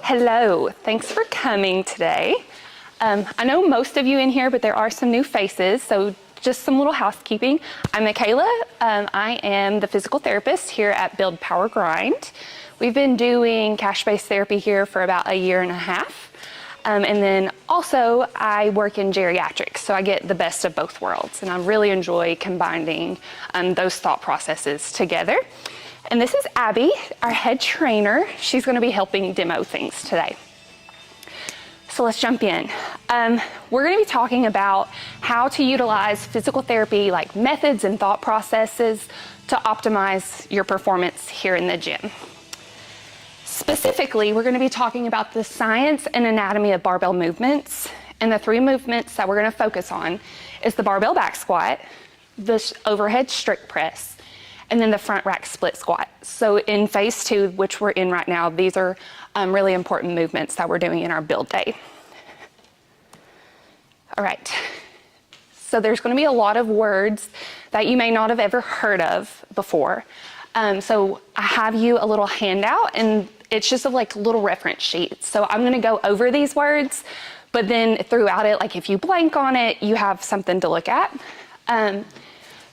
Hello, thanks for coming today. I know most of you in here, but there are some new faces, so just some little housekeeping. I'm Michaela. I am the physical therapist here at Build Power Grind. We've been doing cash-based therapy here for about a year and a half. And then also I work in geriatrics, so I get the best of both worlds, and I really enjoy combining those thought processes together. And this is Abby, our head trainer. She's going to be helping demo things today. So let's jump in. We're going to be talking about how to utilize physical therapy like methods and thought processes to optimize your performance here in the gym. Specifically, we're going to be talking about the science and anatomy of barbell movements. And the three movements that we're going to focus on is the barbell back squat, the overhead strict press, and then the front rack split squat. So in phase 2, which we're in right now, these are really important movements that we're doing in our build day. All right, so there's going to be a lot of words that you may not have ever heard of before. So I have you a little handout, and it's just a little reference sheet. So I'm going to go over these words, but then throughout it, like if you blank on it, you have something to look at.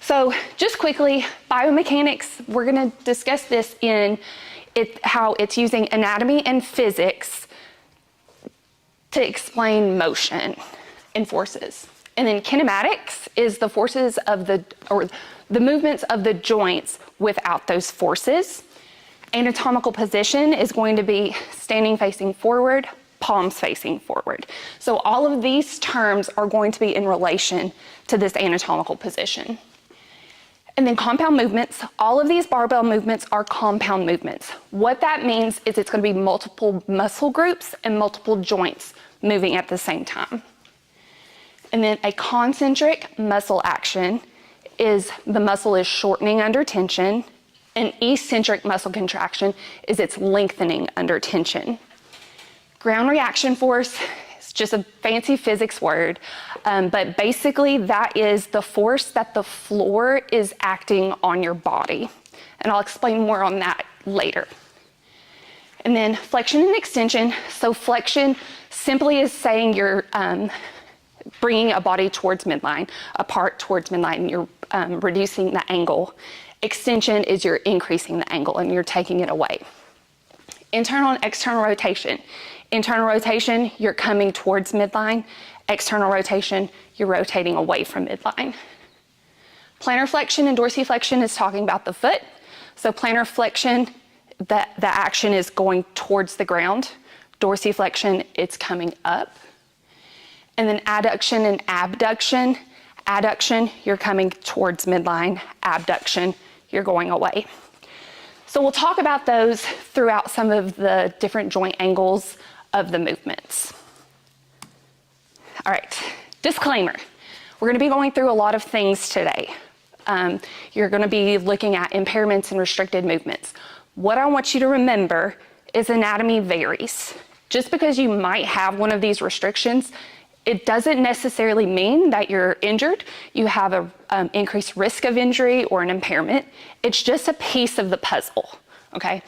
So just quickly, biomechanics, we're going to discuss this in how it's using anatomy and physics to explain motion and forces. And then kinematics is the forces of the movements of the joints without those forces. Anatomical position is going to be standing facing forward, palms facing forward. So all of these terms are going to be in relation to this anatomical position. And then compound movements, all of these barbell movements are compound movements. What that means is it's going to be multiple muscle groups and multiple joints moving at the same time. And then a concentric muscle action is the muscle is shortening under tension. An eccentric muscle contraction is it's lengthening under tension. Ground reaction force is just a fancy physics word, but basically that is the force that the floor is acting on your body. And I'll explain more on that later. And then flexion and extension. So flexion simply is saying you're bringing a body towards midline, apart towards midline, and you're reducing the angle. Extension is you're increasing the angle and you're taking it away. Internal and external rotation. Internal rotation, you're coming towards midline. External rotation, you're rotating away from midline. Plantar flexion and dorsiflexion is talking about the foot. So plantar flexion, the action is going towards the ground. Dorsiflexion, it's coming up. And then adduction and abduction. Adduction, you're coming towards midline. Abduction, you're going away. So we'll talk about those throughout some of the different joint angles of the movements. All right, disclaimer. We're going to be going through a lot of things today. You're going to be looking at impairments and restricted movements. What I want you to remember is anatomy varies. Just because you might have one of these restrictions, it doesn't necessarily mean that you're injured. You have an increased risk of injury or an impairment. It's just a piece of the puzzle, okay?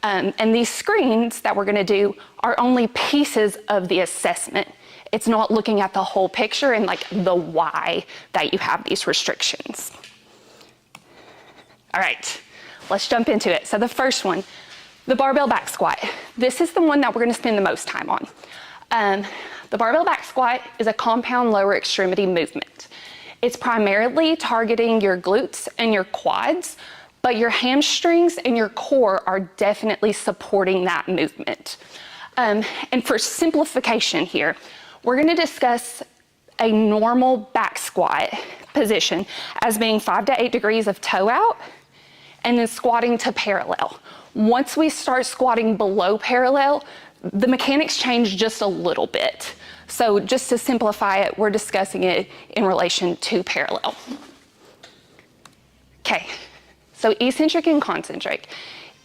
And these screens that we're gonna do are only pieces of the assessment. It's not looking at the whole picture and the why that you have these restrictions. All right, let's jump into it. So the first one, the barbell back squat. This is the one that we're gonna spend the most time on. The barbell back squat is a compound lower extremity movement. It's primarily targeting your glutes and your quads, but your hamstrings and your core are definitely supporting that movement. And for simplification here, we're going to discuss a normal back squat position as being 5 to 8 degrees of toe out and then squatting to parallel. Once we start squatting below parallel, the mechanics change just a little bit. So just to simplify it, we're discussing it in relation to parallel. Okay, so eccentric and concentric.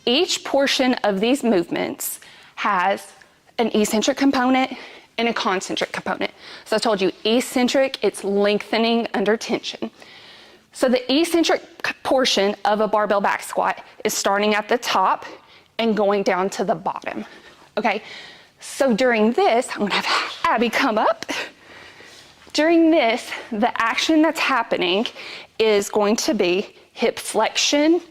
Each portion of these movements has an eccentric component and a concentric component. So I told you eccentric, it's lengthening under tension. So the eccentric portion of a barbell back squat is starting at the top and going down to the bottom. Okay, So during this, I'm gonna have Abby come up. During this, the action that's happening is going to be hip flexion,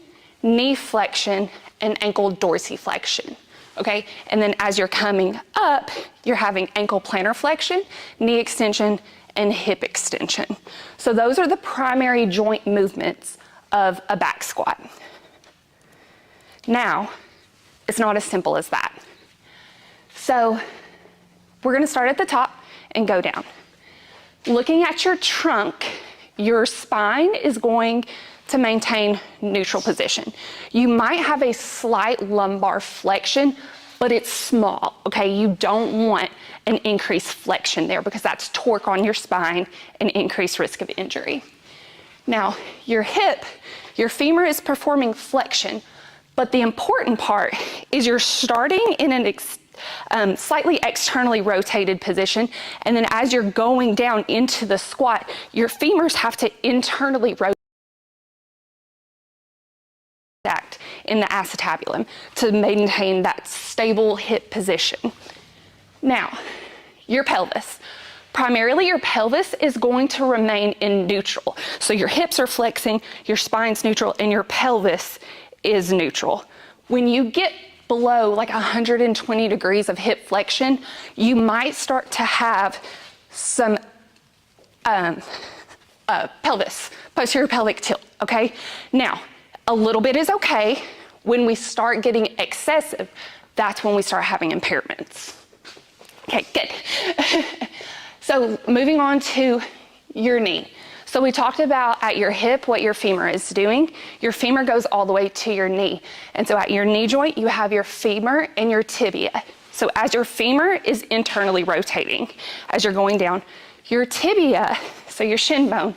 knee flexion, and ankle dorsiflexion, okay? And then as you're coming up, you're having ankle plantar flexion, knee extension, and hip extension. So those are the primary joint movements of a back squat. Now, it's not as simple as that. So we're gonna start at the top and go down. Looking at your trunk, your spine is going to maintain neutral position. You might have a slight lumbar flexion, but it's small, okay? You don't want an increased flexion there because that's torque on your spine and increased risk of injury. Now, your hip, your femur is performing flexion, but the important part is you're starting in an slightly externally rotated position, and then as you're going down into the squat, your femurs have to internally rotate in the acetabulum to maintain that stable hip position. Now, your pelvis. Primarily, your pelvis is going to remain in neutral. So your hips are flexing, your spine's neutral, and your pelvis is neutral. When you get below like 120 degrees of hip flexion, you might start to have some pelvis, posterior pelvic tilt, okay? Now, a little bit is okay. When we start getting excessive, that's when we start having impairments. Okay, good. So moving on to your knee. So we talked about at your hip what your femur is doing. Your femur goes all the way to your knee. And so at your knee joint, you have your femur and your tibia. So as your femur is internally rotating, as you're going down, your tibia, so your shin bone,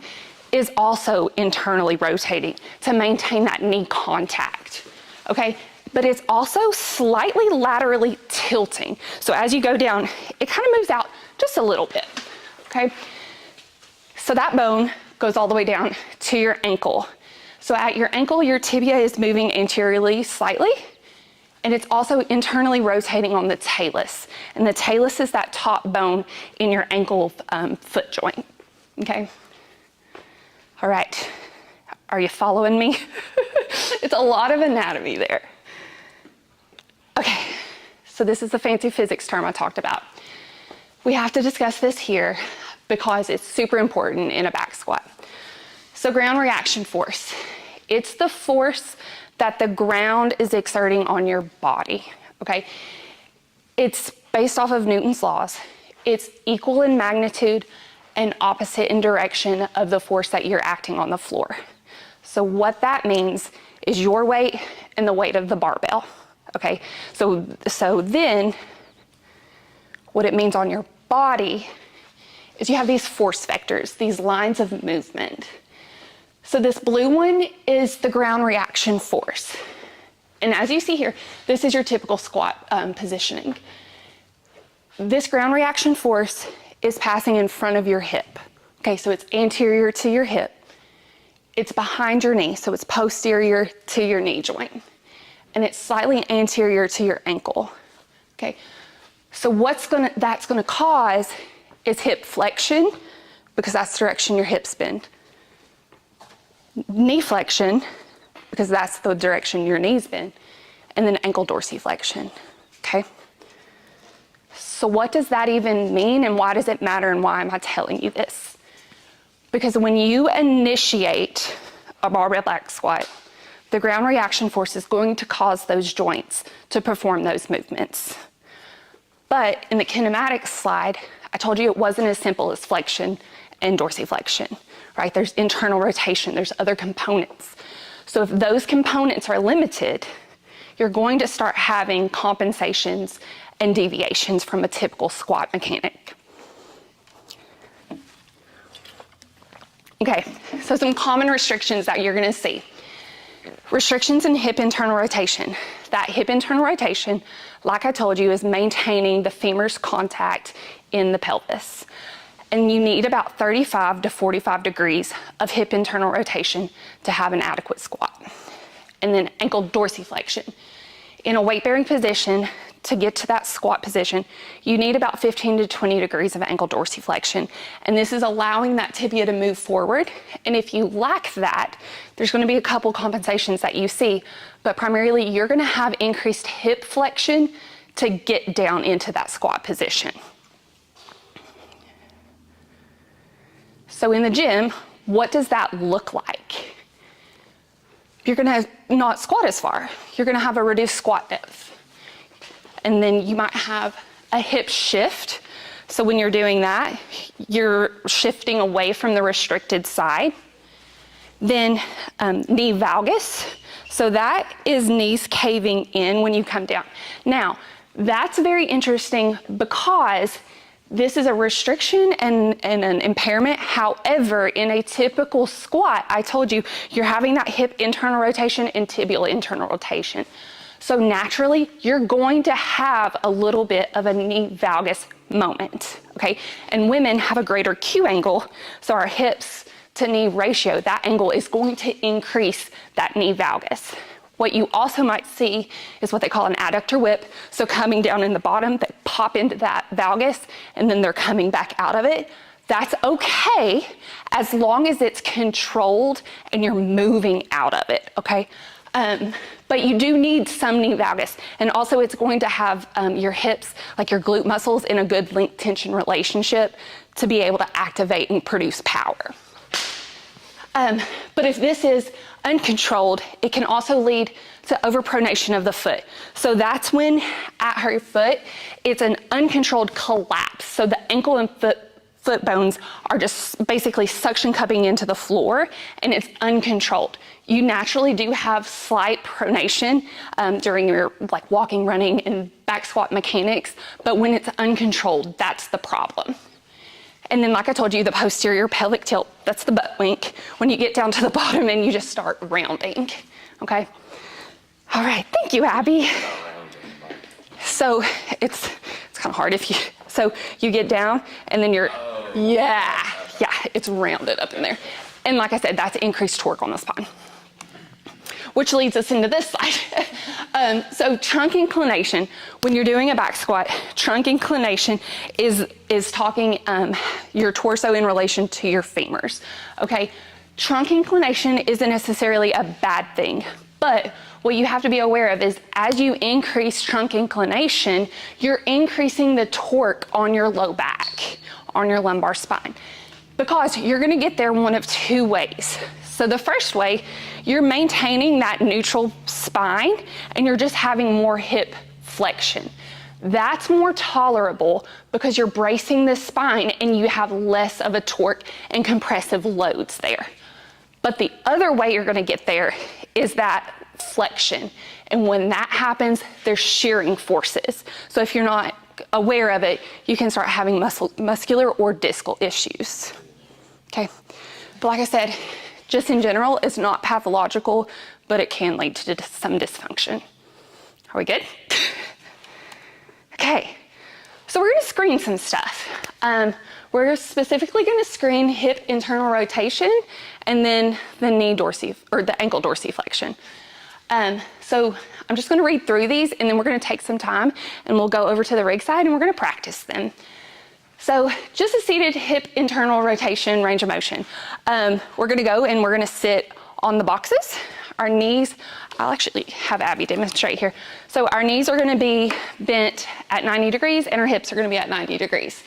is also internally rotating to maintain that knee contact, okay? But it's also slightly laterally tilting. So as you go down, it kind of moves out just a little bit, okay? So that bone goes all the way down to your ankle. So at your ankle, your tibia is moving anteriorly slightly, and it's also internally rotating on the talus. And the talus is that top bone in your ankle foot joint, okay? All right, are you following me? It's a lot of anatomy there. Okay, so this is the fancy physics term I talked about. We have to discuss this here because it's super important in a back squat. So ground reaction force. It's the force that the ground is exerting on your body, okay? It's based off of Newton's laws. It's equal in magnitude and opposite in direction of the force that you're acting on the floor. So what that means is your weight and the weight of the barbell, okay? So then what it means on your body is you have these force vectors, these lines of movement. So this blue one is the ground reaction force. And as you see here, this is your typical squat positioning. This ground reaction force is passing in front of your hip. Okay, so it's anterior to your hip. It's behind your knee, so it's posterior to your knee joint. And it's slightly anterior to your ankle. Okay, so that's gonna cause is hip flexion, because that's the direction your hips bend. Knee flexion, because that's the direction your knees bend. And then ankle dorsiflexion, okay? So what does that even mean, and why does it matter, and why am I telling you this? Because when you initiate a barbell back squat, the ground reaction force is going to cause those joints to perform those movements. But in the kinematics slide, I told you it wasn't as simple as flexion and dorsiflexion, right? There's internal rotation, there's other components. So if those components are limited, you're going to start having compensations and deviations from a typical squat mechanic. Okay, so some common restrictions that you're gonna see. Restrictions in hip internal rotation. That hip internal rotation, like I told you, is maintaining the femur's contact in the pelvis. And you need about 35 to 45 degrees of hip internal rotation to have an adequate squat. And then ankle dorsiflexion. In a weight-bearing position, to get to that squat position, you need about 15 to 20 degrees of ankle dorsiflexion. And this is allowing that tibia to move forward. And if you lack that, there's going to be a couple compensations that you see, but primarily you're going to have increased hip flexion to get down into that squat position. So in the gym, what does that look like? You're going to not squat as far. You're going to have a reduced squat depth. And then you might have a hip shift. So when you're doing that, you're shifting away from the restricted side. Then knee valgus. So that is knees caving in when you come down. Now, that's very interesting because this is a restriction and an impairment. However, in a typical squat, I told you, you're having that hip internal rotation and tibial internal rotation. So naturally, you're going to have a little bit of a knee valgus moment, okay? And women have a greater Q angle, so our hips to knee ratio, that angle is going to increase that knee valgus. What you also might see is what they call an adductor whip. So coming down in the bottom, they pop into that valgus, and then they're coming back out of it. That's okay, as long as it's controlled and you're moving out of it, okay? But you do need some knee valgus. And also it's going to have your hips, like your glute muscles, in a good length tension relationship to be able to activate and produce power. But if this is uncontrolled, it can also lead to overpronation of the foot. So that's when at her foot, it's an uncontrolled collapse. So the ankle and foot bones are just basically suction cupping into the floor, and it's uncontrolled. You naturally do have slight pronation during your like walking, running, and back squat mechanics, but when it's uncontrolled, that's the problem. And then, like I told you, the posterior pelvic tilt, that's the butt wink, when you get down to the bottom and you just start rounding, okay? All right, thank you, Abby. So it's kind of hard if you, so you get down and then you're, yeah, it's rounded up in there. And like I said, that's increased torque on the spine, which leads us into this side. So trunk inclination, when you're doing a back squat, trunk inclination is talking your torso in relation to your femurs, okay? Trunk inclination isn't necessarily a bad thing, but what you have to be aware of is as you increase trunk inclination, you're increasing the torque on your low back, on your lumbar spine, because you're gonna get there one of two ways. So the first way, you're maintaining that neutral spine and you're just having more hip flexion. That's more tolerable because you're bracing the spine and you have less of a torque and compressive loads there. But the other way you're gonna get there is that flexion. And when that happens, there's shearing forces. So if you're not aware of it, you can start having muscular or discal issues, okay? But like I said, just in general, it's not pathological, but it can lead to some dysfunction. Are we good? Okay, so we're gonna screen some stuff. We're specifically gonna screen hip internal rotation and then the the ankle dorsiflexion. So I'm just gonna read through these and then we're gonna take some time and we'll go over to the rig side and we're gonna practice them. So just a seated hip internal rotation range of motion. We're gonna go and we're gonna sit on the boxes. Our knees, I'll actually have Abby demonstrate here. So our knees are gonna be bent at 90 degrees and our hips are gonna be at 90 degrees.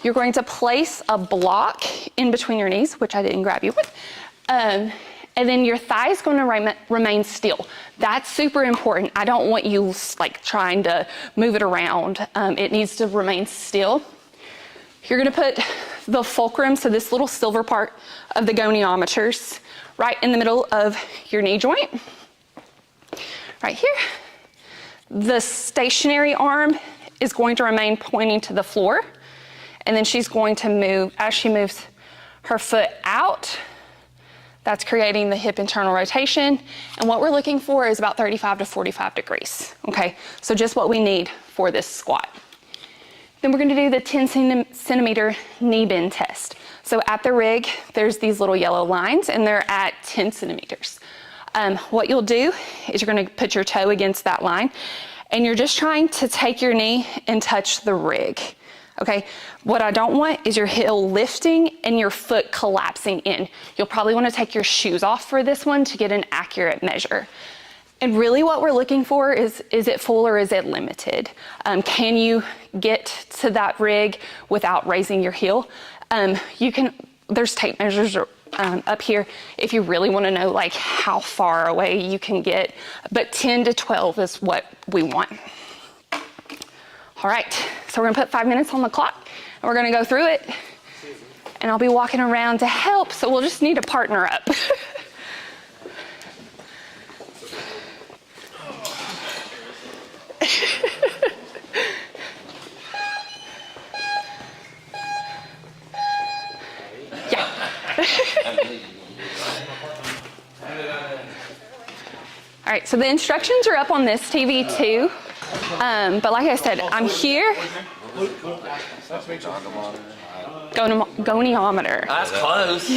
You're going to place a block in between your knees, which I didn't grab you with. And then your thigh is gonna remain still. That's super important. I don't want you like trying to move it around. It needs to remain still. You're gonna put the fulcrum, so this little silver part of the goniometers, right in the middle of your knee joint, right here. The stationary arm is going to remain pointing to the floor, and then she's going to move, as she moves her foot out, that's creating the hip internal rotation, and what we're looking for is about 35 to 45 degrees, okay? So just what we need for this squat. Then we're gonna do the 10 centimeter knee bend test. So at the rig, there's these little yellow lines and they're at 10 centimeters. What you'll do is you're going to put your toe against that line, and you're just trying to take your knee and touch the rig. Okay, what I don't want is your heel lifting and your foot collapsing in. You'll probably want to take your shoes off for this one to get an accurate measure. And really what we're looking for is it full or is it limited? Can you get to that rig without raising your heel? There's tape measures up here if you really want to know like how far away you can get, but 10 to 12 is what we want. All right, so we're gonna put 5 minutes on the clock and we're gonna go through it, and I'll be walking around to help, so we'll just need to partner up. Yeah. All right, so the instructions are up on this TV too. But like I said, I'm here. Goniometer. That's close.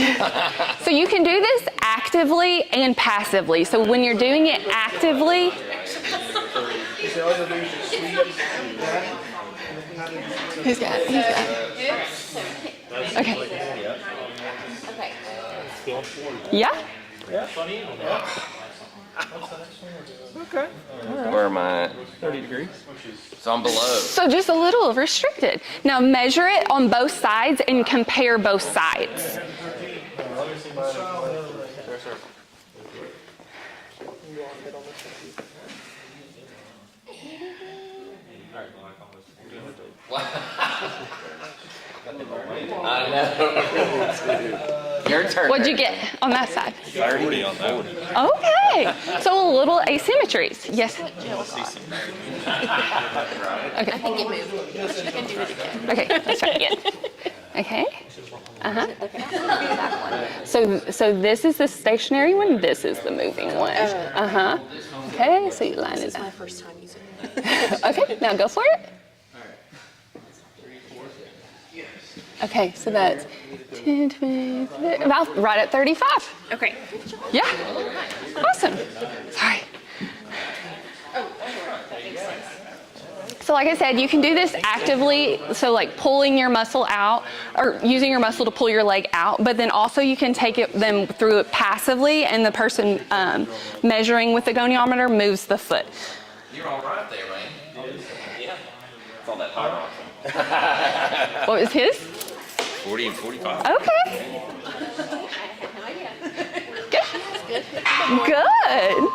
So you can do this actively and passively. So when you're doing it actively, he's got it. Okay. Yeah. Okay. Where am I at? 30 degrees. So I'm below. So just a little restricted. Now measure it on both sides and compare both sides. I know. Your turn. What'd you get on that side? 30 on that one. Okay, so a little asymmetries. Yes. Okay. I think it moved. I can do it again. Okay, let's try it again. Okay. Uh-huh. So this is the stationary one. This is the moving one. Uh-huh. Okay, so you line it It's up. my first time using it. Okay, now go for it. Okay, so that's 10, 20, 30, about right at 35. Okay. Yeah. Awesome. Sorry. So like I said, you can do this actively, so like pulling your muscle out or using your muscle to pull your leg out, but then also you can take them through it passively, and the person measuring with the goniometer moves the foot. You're all right there, man. Yeah. It's all that high. What was his? 40 and 45. Okay. Good.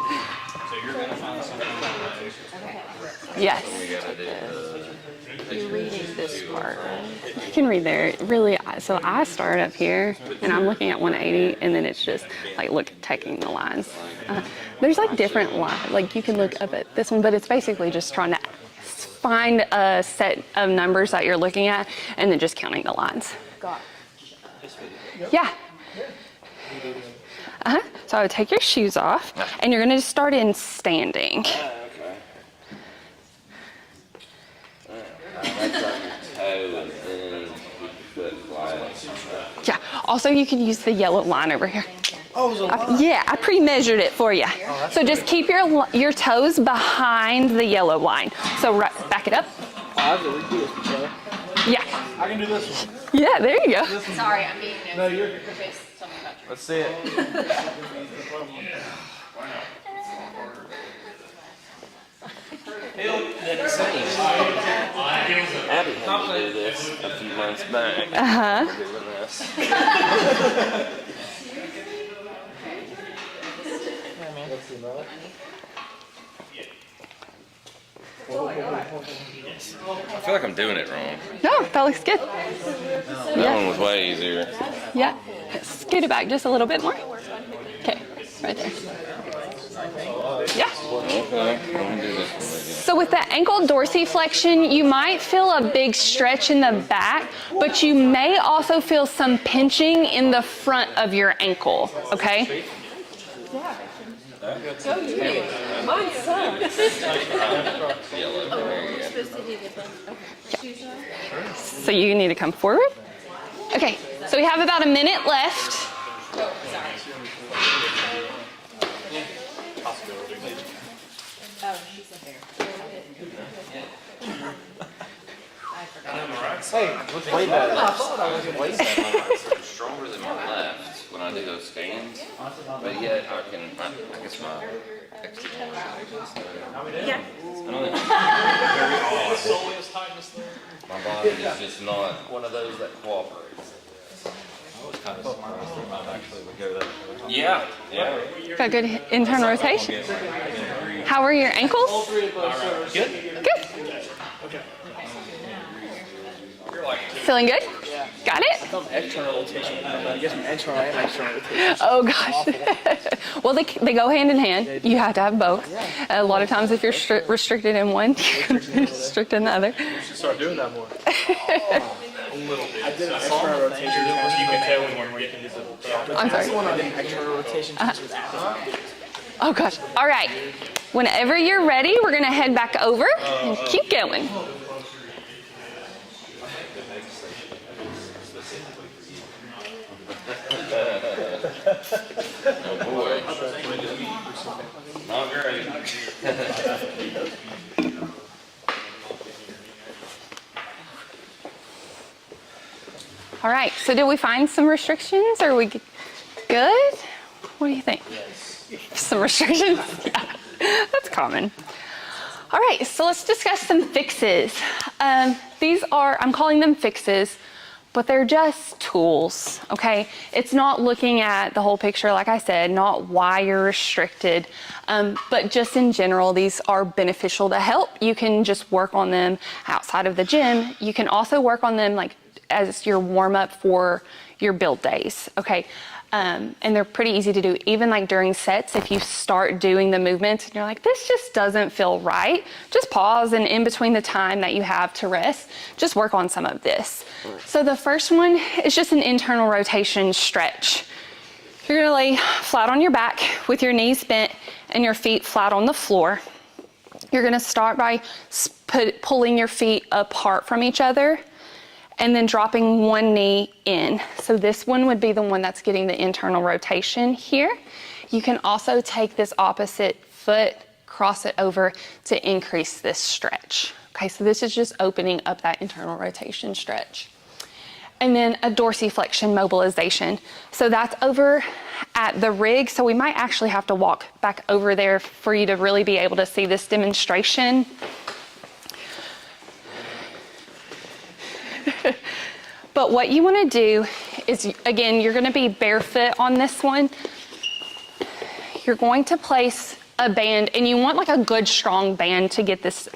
Yes. You're reading this part, right? You can read there. Really, so I start up here and I'm looking at 180, and then it's just like taking the lines. There's like different lines. Like you can look up at this one, but it's basically just trying to find a set of numbers that you're looking at and then just counting the lines. Got it. Yeah. So I would take your shoes off, and you're going to start in standing. Yeah. Also, you can use the yellow line over here. Yeah, I pre-measured it for you. So just keep your toes behind the yellow line. So back it up. Yeah. I can do this one. Yeah, there you go. Sorry, I'm being No, you're. something about Let's see it. Abby had me do this a few months back. I feel like I'm doing it wrong. No, that looks good. That one was way easier. Yeah. Scoot it back just a little bit more. Okay, right there. Yeah. Okay, let me do this one again. So with the ankle dorsiflexion, you might feel a big stretch in the back, but you may also feel some pinching in the front of your ankle, okay? Go you. Mine sucks. So you need to come forward. Okay, so we have about a minute left. Way better. Stronger than my left when I do those scans, but yet I guess my external Yeah. my body is just not one of those that cooperates. I was kind of surprised they might actually would go that way. Yeah. Got good internal rotation. How are your ankles? Good. Good. Feeling good? Yeah. Got it? Some external rotation. I guess some internal and external rotation. Oh gosh. Well, they go hand in hand. You have to have both. A lot of times if you're restricted in one, you're restricted in the other. You should start doing that more. A little bit. I did an external rotation. You can tell when you're getting into I'm sorry. That's the one I did an external rotation since was after. Oh gosh. All right. Whenever you're ready, we're gonna head back over and keep going. Oh boy. Not great. All right. So did we find some restrictions? Are we good? What do you think? Some restrictions? Yeah. That's common. All right. So let's discuss some fixes. These are, I'm calling them fixes, but they're just tools, okay? It's not looking at the whole picture, like I said, not why you're restricted, but just in general, these are beneficial to help. You can just work on them outside of the gym. You can also work on them like as your warm up for your build days, okay? And they're pretty easy to do, even like during sets. If you start doing the movements and you're like, this just doesn't feel right, just pause, and in between the time that you have to rest, just work on some of this. So the first one is just an internal rotation stretch. You're gonna lay flat on your back with your knees bent and your feet flat on the floor. You're gonna start by pulling your feet apart from each other and then dropping one knee in. So this one would be the one that's getting the internal rotation here. You can also take this opposite foot, cross it over to increase this stretch. Okay, so this is just opening up that internal rotation stretch. And then a dorsiflexion mobilization. So that's over at the rig. So we might actually have to walk back over there for you to really be able to see this demonstration. But what you want to do is, again, you're going to be barefoot on this one. You're going to place a band, and you want like a good strong band to get this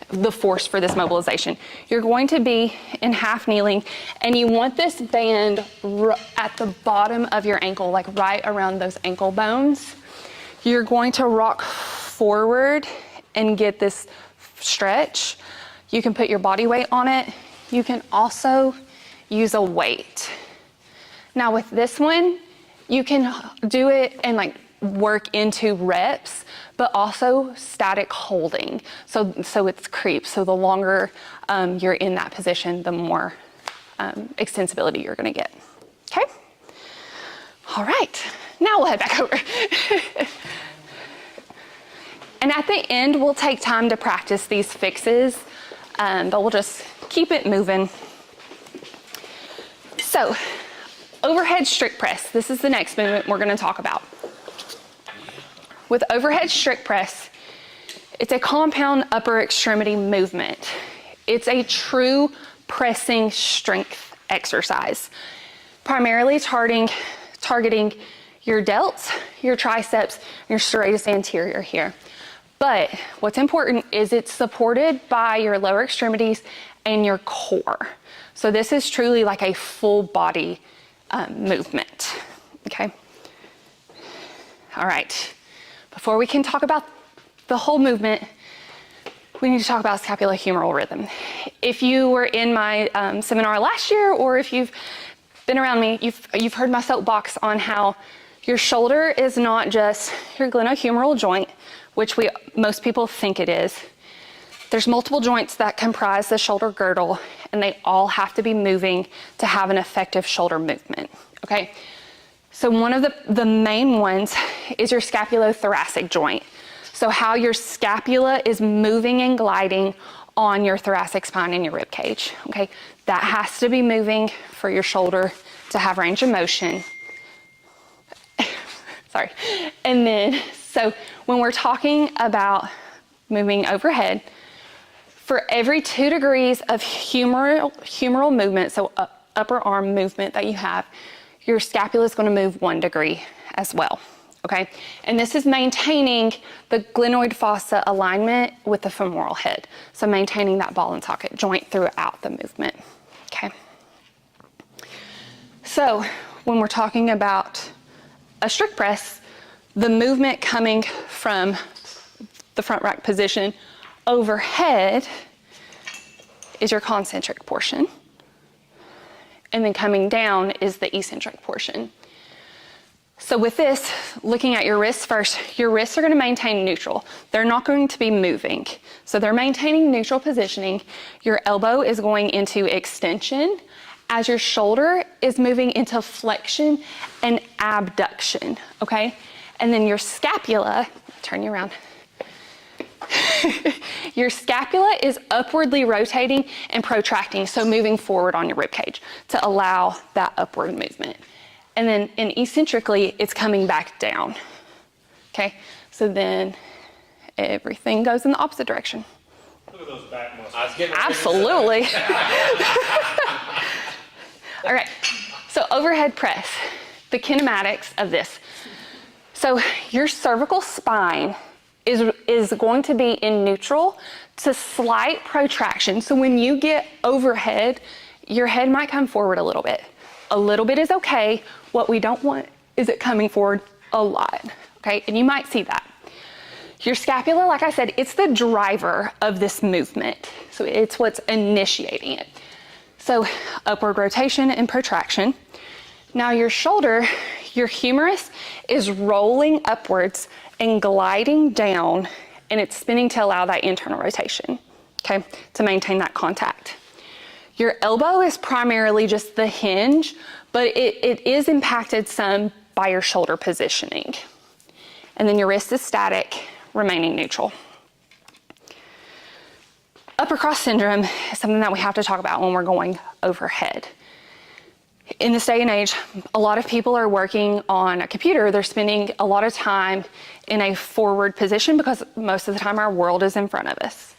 the force for this mobilization. You're going to be in half kneeling, and you want this band at the bottom of your ankle, like right around those ankle bones. You're going to rock forward and get this stretch. You can put your body weight on it. You can also use a weight. Now with this one, you can do it and like work into reps, but also static holding. So it's creep. So the longer you're in that position, the more extensibility you're gonna get. Okay? All right, now we'll head back over. And at the end, we'll take time to practice these fixes, but we'll just keep it moving. So, overhead strict press. This is the next movement we're gonna talk about. With overhead strict press, it's a compound upper extremity movement. It's a true pressing strength exercise, primarily targeting your delts, your triceps, your serratus anterior here. But what's important is it's supported by your lower extremities and your core. So this is truly like a full body movement, okay? All right, before we can talk about the whole movement, we need to talk about scapulohumeral rhythm. If you were in my seminar last year, or if you've been around me, you've heard my soapbox on how your shoulder is not just your glenohumeral joint, which most people think it is. There's multiple joints that comprise the shoulder girdle, and they all have to be moving to have an effective shoulder movement, okay? So one of the main ones is your scapulothoracic joint. So how your scapula is moving and gliding on your thoracic spine and your rib cage, okay? That has to be moving for your shoulder to have range of motion. Sorry. And then, so when we're talking about moving overhead, for every 2 degrees of humeral movement, so upper arm movement that you have, your scapula is going to move 1 degree as well, okay? And this is maintaining the glenoid fossa alignment with the femoral head. So maintaining that ball and socket joint throughout the movement, okay? So when we're talking about a strict press, the movement coming from the front rack position overhead is your concentric portion. And then coming down is the eccentric portion. So with this, looking at your wrists first, your wrists are going to maintain neutral. They're not going to be moving. So they're maintaining neutral positioning. Your elbow is going into extension as your shoulder is moving into flexion and abduction, okay? And then your scapula, turn you around. Your scapula is upwardly rotating and protracting, so moving forward on your rib cage to allow that upward movement. And then eccentrically, it's coming back down. Okay, so then everything goes in the opposite direction. Look at those back muscles. Absolutely. All right, so overhead press, the kinematics of this. So your cervical spine is going to be in neutral to slight protraction. So when you get overhead, your head might come forward a little bit. A little bit is okay. What we don't want is it coming forward a lot, okay? And you might see that. Your scapula, like I said, it's the driver of this movement. So it's what's initiating it. So upward rotation and protraction. Now your shoulder, your humerus is rolling upwards and gliding down, and it's spinning to allow that internal rotation, okay, to maintain that contact. Your elbow is primarily just the hinge, but it is impacted some by your shoulder positioning. And then your wrist is static, remaining neutral. Upper cross syndrome is something that we have to talk about when we're going overhead. In this day and age, a lot of people are working on a computer. They're spending a lot of time in a forward position because most of the time our world is in front of us.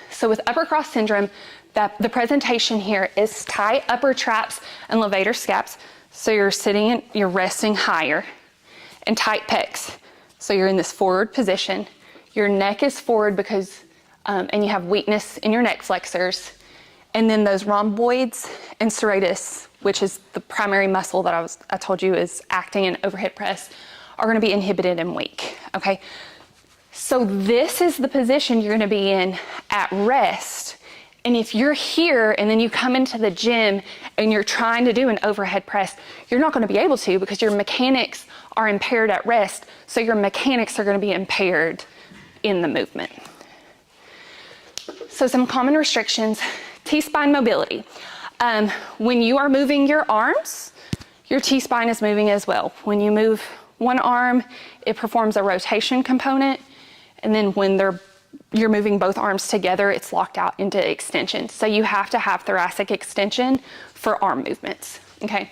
So with upper cross syndrome, the presentation here is tight upper traps and levator scaps. So you're sitting, you're resting higher, and tight pecs. So you're in this forward position. Your neck is forward because, and you have weakness in your neck flexors. And then those rhomboids and serratus, which is the primary muscle that I told you is acting in overhead press, are going to be inhibited and weak, okay? So this is the position you're going to be in at rest. And if you're here and then you come into the gym and you're trying to do an overhead press, you're not going to be able to because your mechanics are impaired at rest. So your mechanics are going to be impaired in the movement. So some common restrictions. T-spine mobility. When you are moving your arms, your T-spine is moving as well. When you move one arm, it performs a rotation component. And then when you're moving both arms together, it's locked out into extension. So you have to have thoracic extension for arm movements, okay?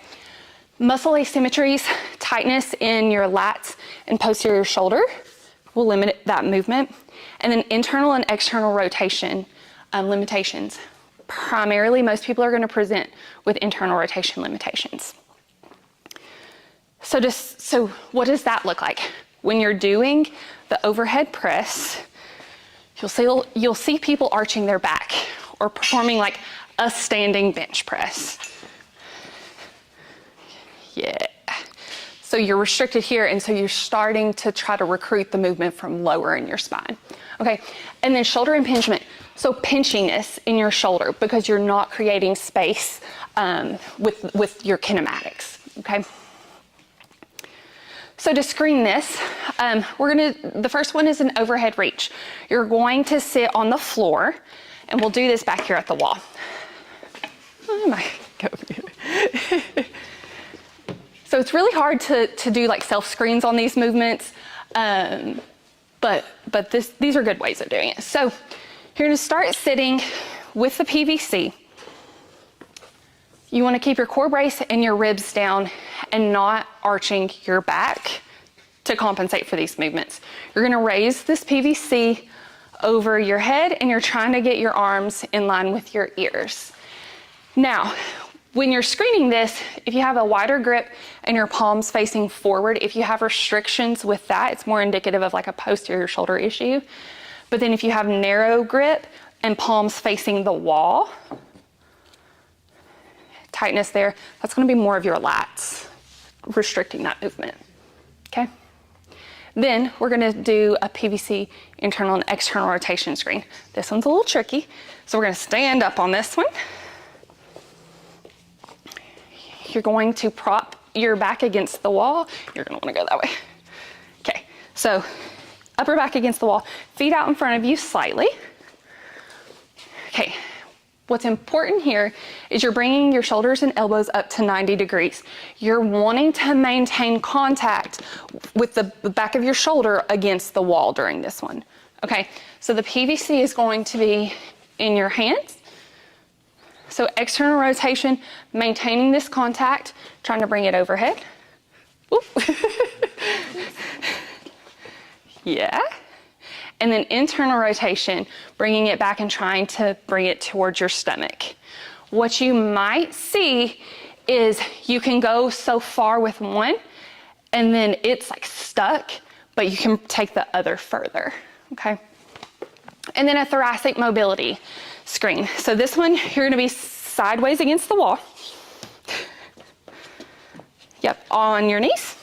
Muscle asymmetries, tightness in your lats and posterior shoulder will limit that movement. And then internal and external rotation limitations. Primarily, most people are going to present with internal rotation limitations. So what does that look like? When you're doing the overhead press, you'll see people arching their back or performing like a standing bench press. Yeah. So you're restricted here, and so you're starting to try to recruit the movement from lower in your spine. Okay, and then shoulder impingement. So pinchiness in your shoulder because you're not creating space with your kinematics, okay? So to screen this, the first one is an overhead reach. You're going to sit on the floor, and we'll do this back here at the wall. Oh my God. So it's really hard to do like self-screens on these movements, but these are good ways of doing it. So You're gonna start sitting with the PVC. You wanna keep your core brace and your ribs down and not arching your back to compensate for these movements. You're gonna raise this PVC over your head and you're trying to get your arms in line with your ears. Now, when you're screening this, if you have a wider grip and your palms facing forward, if you have restrictions with that, it's more indicative of like a posterior shoulder issue. But then if you have narrow grip and palms facing the wall, tightness there, that's gonna be more of your lats, restricting that movement, okay? Then we're gonna do a PVC internal and external rotation screen. This one's a little tricky, so we're gonna stand up on this one. You're going to prop your back against the wall. You're gonna wanna go that way. Okay, so upper back against the wall, feet out in front of you slightly. Okay, what's important here is you're bringing your shoulders and elbows up to 90 degrees. You're wanting to maintain contact with the back of your shoulder against the wall during this one. Okay, so the PVC is going to be in your hands. So external rotation, maintaining this contact, trying to bring it overhead. Oop. Yeah. And then internal rotation, bringing it back and trying to bring it towards your stomach. What you might see is you can go so far with one and then it's like stuck, but you can take the other further, okay? And then a thoracic mobility screen. So this one, you're gonna be sideways against the wall. Yep, on your knees.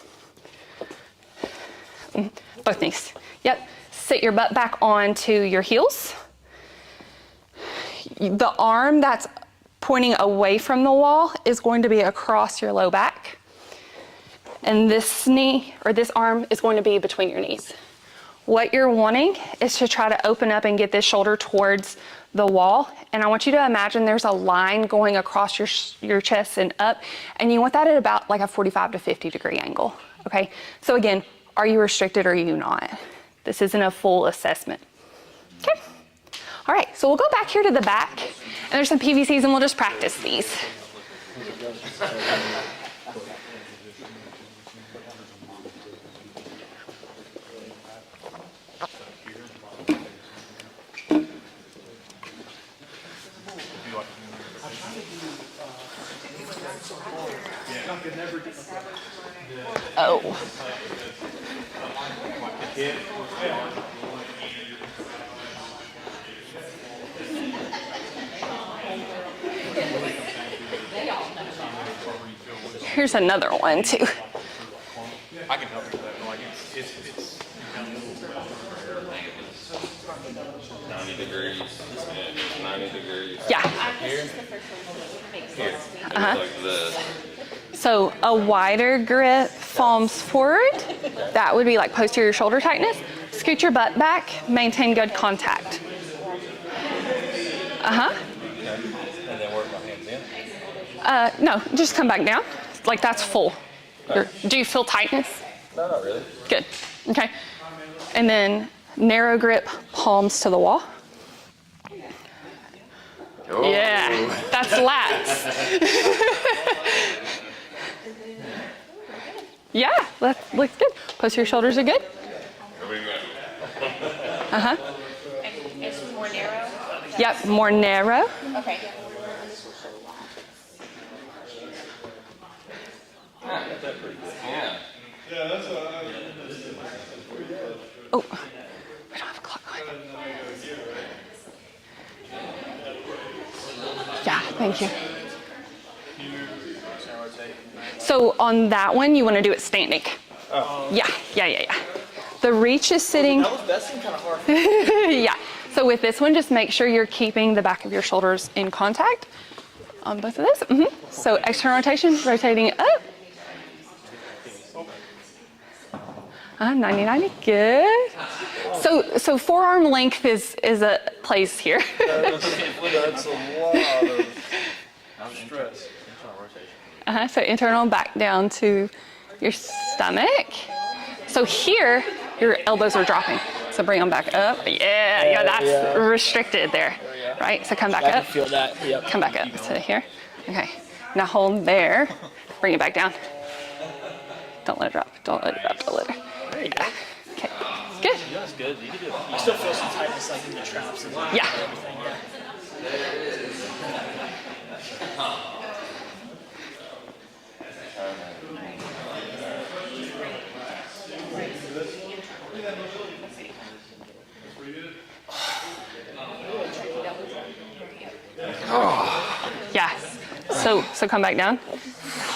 Both knees, yep. Sit your butt back onto your heels. The arm that's pointing away from the wall is going to be across your low back. And this knee, or this arm, is going to be between your knees. What you're wanting is to try to open up and get this shoulder towards the wall. And I want you to imagine there's a line going across your chest and up, and you want that at about like a 45 to 50 degree angle, okay? So again, are you restricted or are you not? This isn't a full assessment, okay? All right, so we'll go back here to the back, and there's some PVCs and we'll just practice these. Oh. Here's another one too. I can help you with that. Like it's 90 degrees. 90 degrees. Yeah. Here. Uh-huh. Like this. So a wider grip, palms forward. That would be like posterior shoulder tightness. Scoot your butt back, maintain good contact. Uh-huh. and then work my hands in. No, just come back down. Like that's full. Do you feel tightness? No, not really. Good, okay. And then narrow grip, palms to the wall. Oh. Yeah, that's lats. Yeah, that looks good. Posterior shoulders are good. Here we go. Uh-huh. And it's more narrow? Yep, more narrow. Okay. Yeah. Oh, we don't have a clock going. Yeah, thank you. So on that one, you want to do it standing. Oh. Yeah. The reach is sitting. That seemed kind of hard. Yeah. So with this one, just make sure you're keeping the back of your shoulders in contact on both of those. So external rotation, rotating up. 90-90, good. So forearm length is a place here. That's a lot of stress. So internal back down to your stomach. So here, your elbows are dropping. So bring them back up. Yeah, that's restricted there, right? So come back I can up. feel that. Yep. Come back up to here. Okay. Now hold there. Bring it back down. Don't let it drop. Don't let it drop. Don't let it. There you go. Okay. Good. That's good. You can do it. I still feel some tightness like in the traps and Yeah. everything. Yeah. Yeah. So come back down.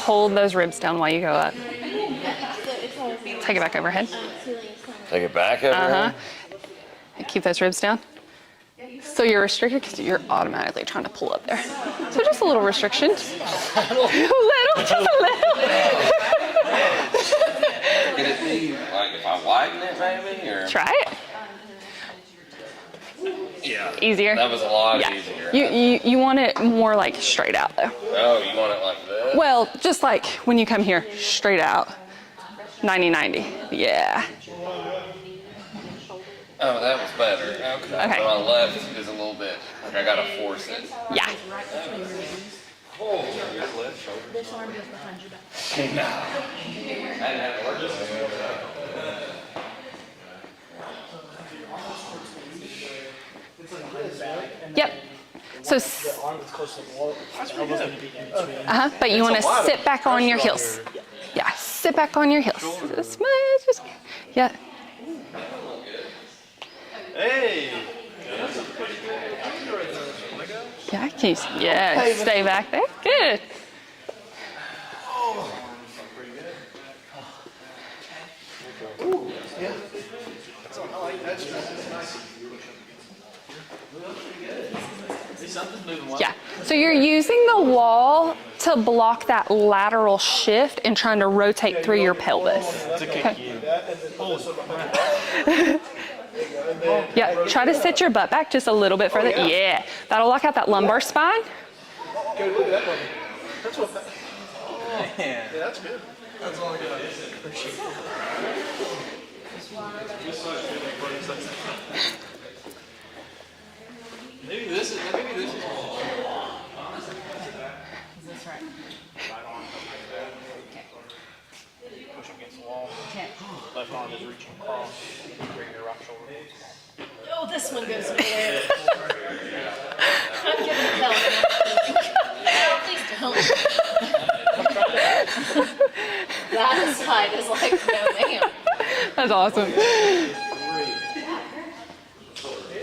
Hold those ribs down while you go up. Take it back overhead. Take it back over. And keep those ribs down. So you're restricted because you're automatically trying to pull up there. So just a little restriction. Just a little. Could it be like if I widen it maybe, or? Try it. Yeah. Easier. That was a lot Yeah. easier. You want it more like straight out though. Oh, you want it like this? Well, just like when you come here, straight out. 90-90. Yeah. Oh, that was better. Okay. Okay. My left is a little bit, like I gotta force it. Yeah. This arm goes behind your back. I didn't have to work this. Yep. So, Arm is close to the wall. Elbow's gonna be in between. but you want to sit back on your heels. Yeah, sit back on your heels. Just, yeah. Hey. Yeah, yeah, stay back there. Good. Something's moving well. Yeah. So you're using the wall to block that lateral shift and trying to rotate through your pelvis. To kick you. Yeah, try to sit your butt back just a little bit further. Yeah, that'll lock out that lumbar spine. That's good. Maybe this is. Push against the wall. Left arm is reaching across. Bring your right shoulder. Oh, this one goes over there. I'm giving it hell. Please don't. That side is like, no ma'am. That's awesome.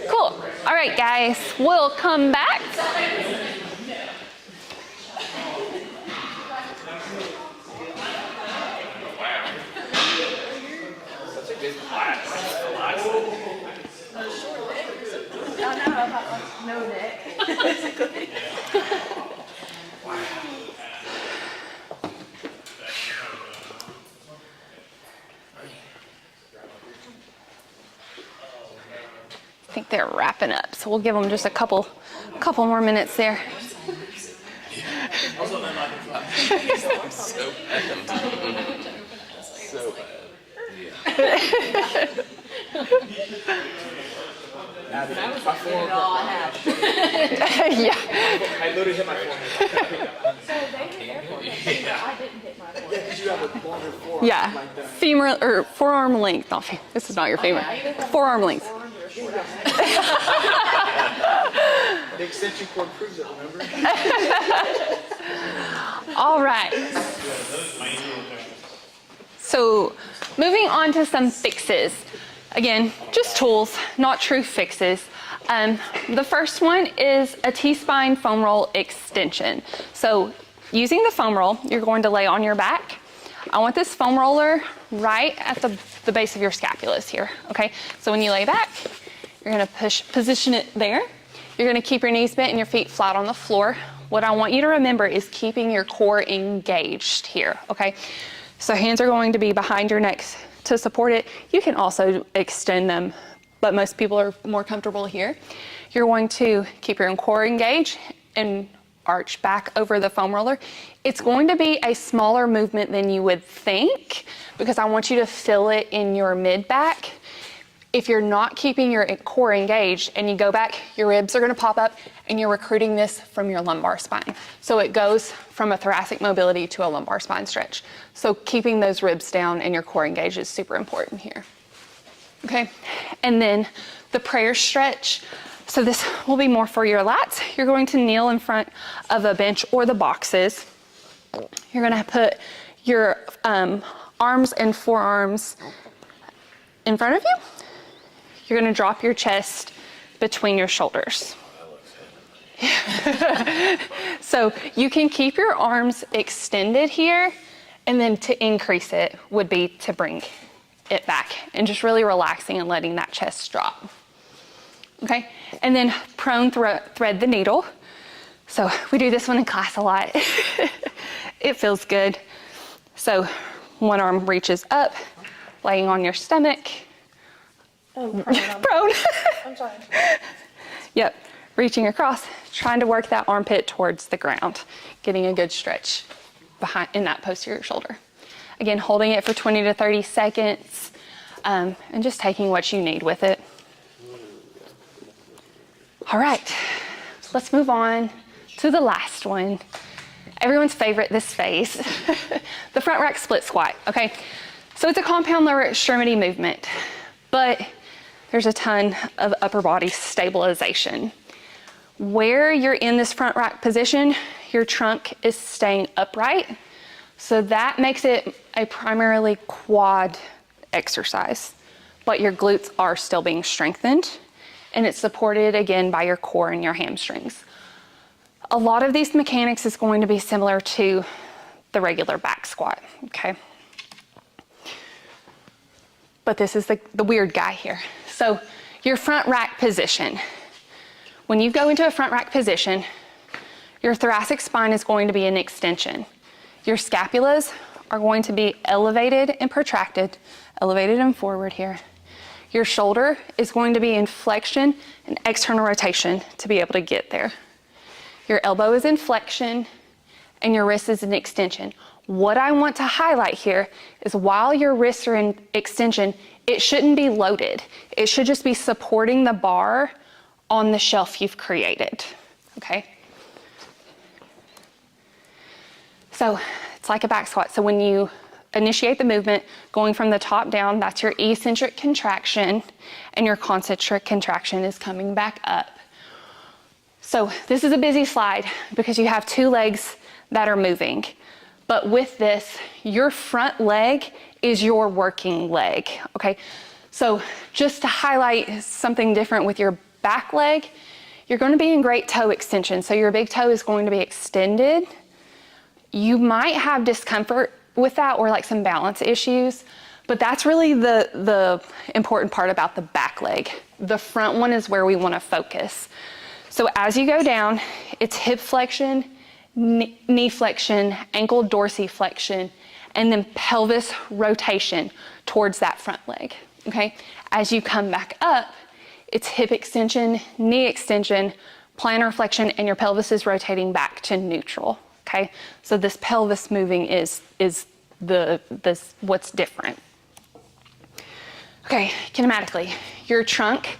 Cool. All right, guys, we'll come back. I think they're wrapping up, so we'll give them just a couple more minutes there. So bad. My forearm. Yeah. I literally hit my forehead. Because you have a longer forearm. Yeah. Like that. Femur or forearm length. Not this is not your femur. Forearm length. The extension cord proves it, remember? All right. So moving on to some fixes. Again, just tools, not true fixes. The first one is a T-spine foam roll extension. So using the foam roll, you're going to lay on your back. I want this foam roller right at the base of your scapulas here, okay? So when you lay back, you're gonna position it there. You're gonna keep your knees bent and your feet flat on the floor. What I want you to remember is keeping your core engaged here, okay? So hands are going to be behind your neck to support it. You can also extend them, but most people are more comfortable here. You're going to keep your core engaged and arch back over the foam roller. It's going to be a smaller movement than you would think because I want you to feel it in your mid back. If you're not keeping your core engaged and you go back, your ribs are gonna pop up and you're recruiting this from your lumbar spine. So it goes from a thoracic mobility to a lumbar spine stretch. So keeping those ribs down and your core engaged is super important here. Okay, and then the prayer stretch. So this will be more for your lats. You're going to kneel in front of a bench or the boxes. You're gonna put your arms and forearms in front of you. You're gonna drop your chest between your shoulders. So you can keep your arms extended here, and then to increase it would be to bring it back and just really relaxing and letting that chest drop. Okay, and then prone thread the needle. So we do this one in class a lot. It feels good. So one arm reaches up, laying on your stomach. Oh, prone. Prone. I'm sorry. Yep, reaching across, trying to work that armpit towards the ground, getting a good stretch behind in that posterior shoulder. Again, holding it for 20 to 30 seconds and just taking what you need with it. All right, let's move on to the last one. Everyone's favorite, this phase, the front rack split squat, okay? So it's a compound lower extremity movement, but there's a ton of upper body stabilization. Where you're in this front rack position, your trunk is staying upright, so that makes it a primarily quad exercise, but your glutes are still being strengthened, and it's supported again by your core and your hamstrings. A lot of these mechanics is going to be similar to the regular back squat, okay? But this is the weird guy here. So your front rack position. When you go into a front rack position, your thoracic spine is going to be in extension. Your scapulas are going to be elevated and protracted, elevated and forward here. Your shoulder is going to be in flexion and external rotation to be able to get there. Your elbow is in flexion and your wrist is in extension. What I want to highlight here is while your wrists are in extension, it shouldn't be loaded. It should just be supporting the bar on the shelf you've created, okay? So it's like a back squat. So when you initiate the movement, going from the top down, that's your eccentric contraction, and your concentric contraction is coming back up. So this is a busy slide because you have two legs that are moving. But with this, your front leg is your working leg, okay? So just to highlight something different with your back leg, you're going to be in great toe extension. So your big toe is going to be extended. You might have discomfort with that or like some balance issues, but that's really the important part about the back leg. The front one is where we want to focus. So as you go down, it's hip flexion, knee flexion, ankle dorsiflexion, and then pelvis rotation towards that front leg, okay? As you come back up, it's hip extension, knee extension, plantar flexion, and your pelvis is rotating back to neutral, okay? So this pelvis moving is what's different. Okay, kinematically, your trunk,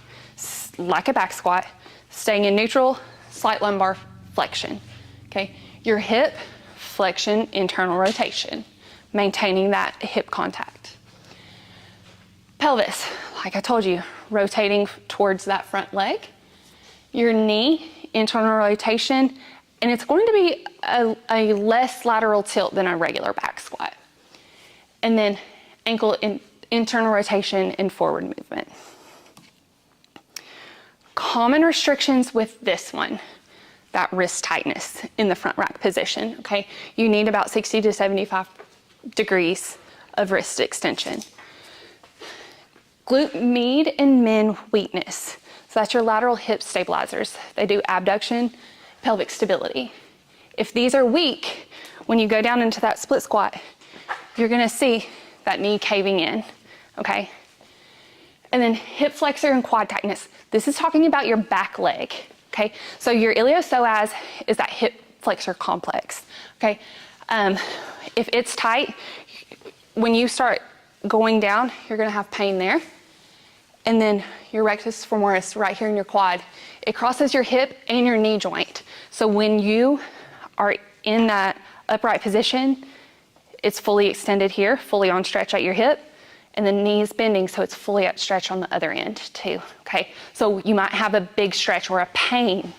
like a back squat, staying in neutral, slight lumbar flexion, okay? Your hip, flexion, internal rotation, maintaining that hip contact. Pelvis, like I told you, rotating towards that front leg. Your knee, internal rotation, and it's going to be a less lateral tilt than a regular back squat. And then ankle internal rotation and forward movement. Common restrictions with this one, that wrist tightness in the front rack position, okay? You need about 60 to 75 degrees of wrist extension. Glute med and min weakness. So that's your lateral hip stabilizers. They do abduction, pelvic stability. If these are weak, when you go down into that split squat, you're gonna see that knee caving in, okay? And then hip flexor and quad tightness. This is talking about your back leg, okay? So your iliopsoas is that hip flexor complex, okay? If it's tight, when you start going down, you're gonna have pain there. And then your rectus femoris right here in your quad. It crosses your hip and your knee joint. So when you are in that upright position, it's fully extended here, fully on stretch at your hip, and the knee is bending, so it's fully at stretch on the other end too, okay? So you might have a big stretch or a pain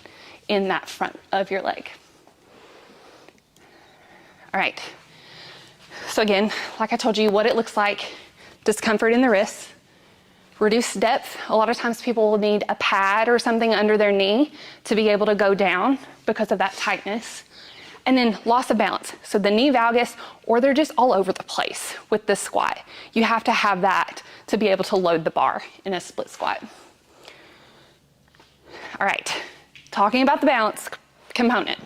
in that front of your leg. All right, so again, like I told you, what it looks like, discomfort in the wrists, reduced depth. A lot of times people will need a pad or something under their knee to be able to go down because of that tightness. And then loss of balance. So the knee valgus, or they're just all over the place with this squat. You have to have that to be able to load the bar in a split squat. All right, talking about the balance component.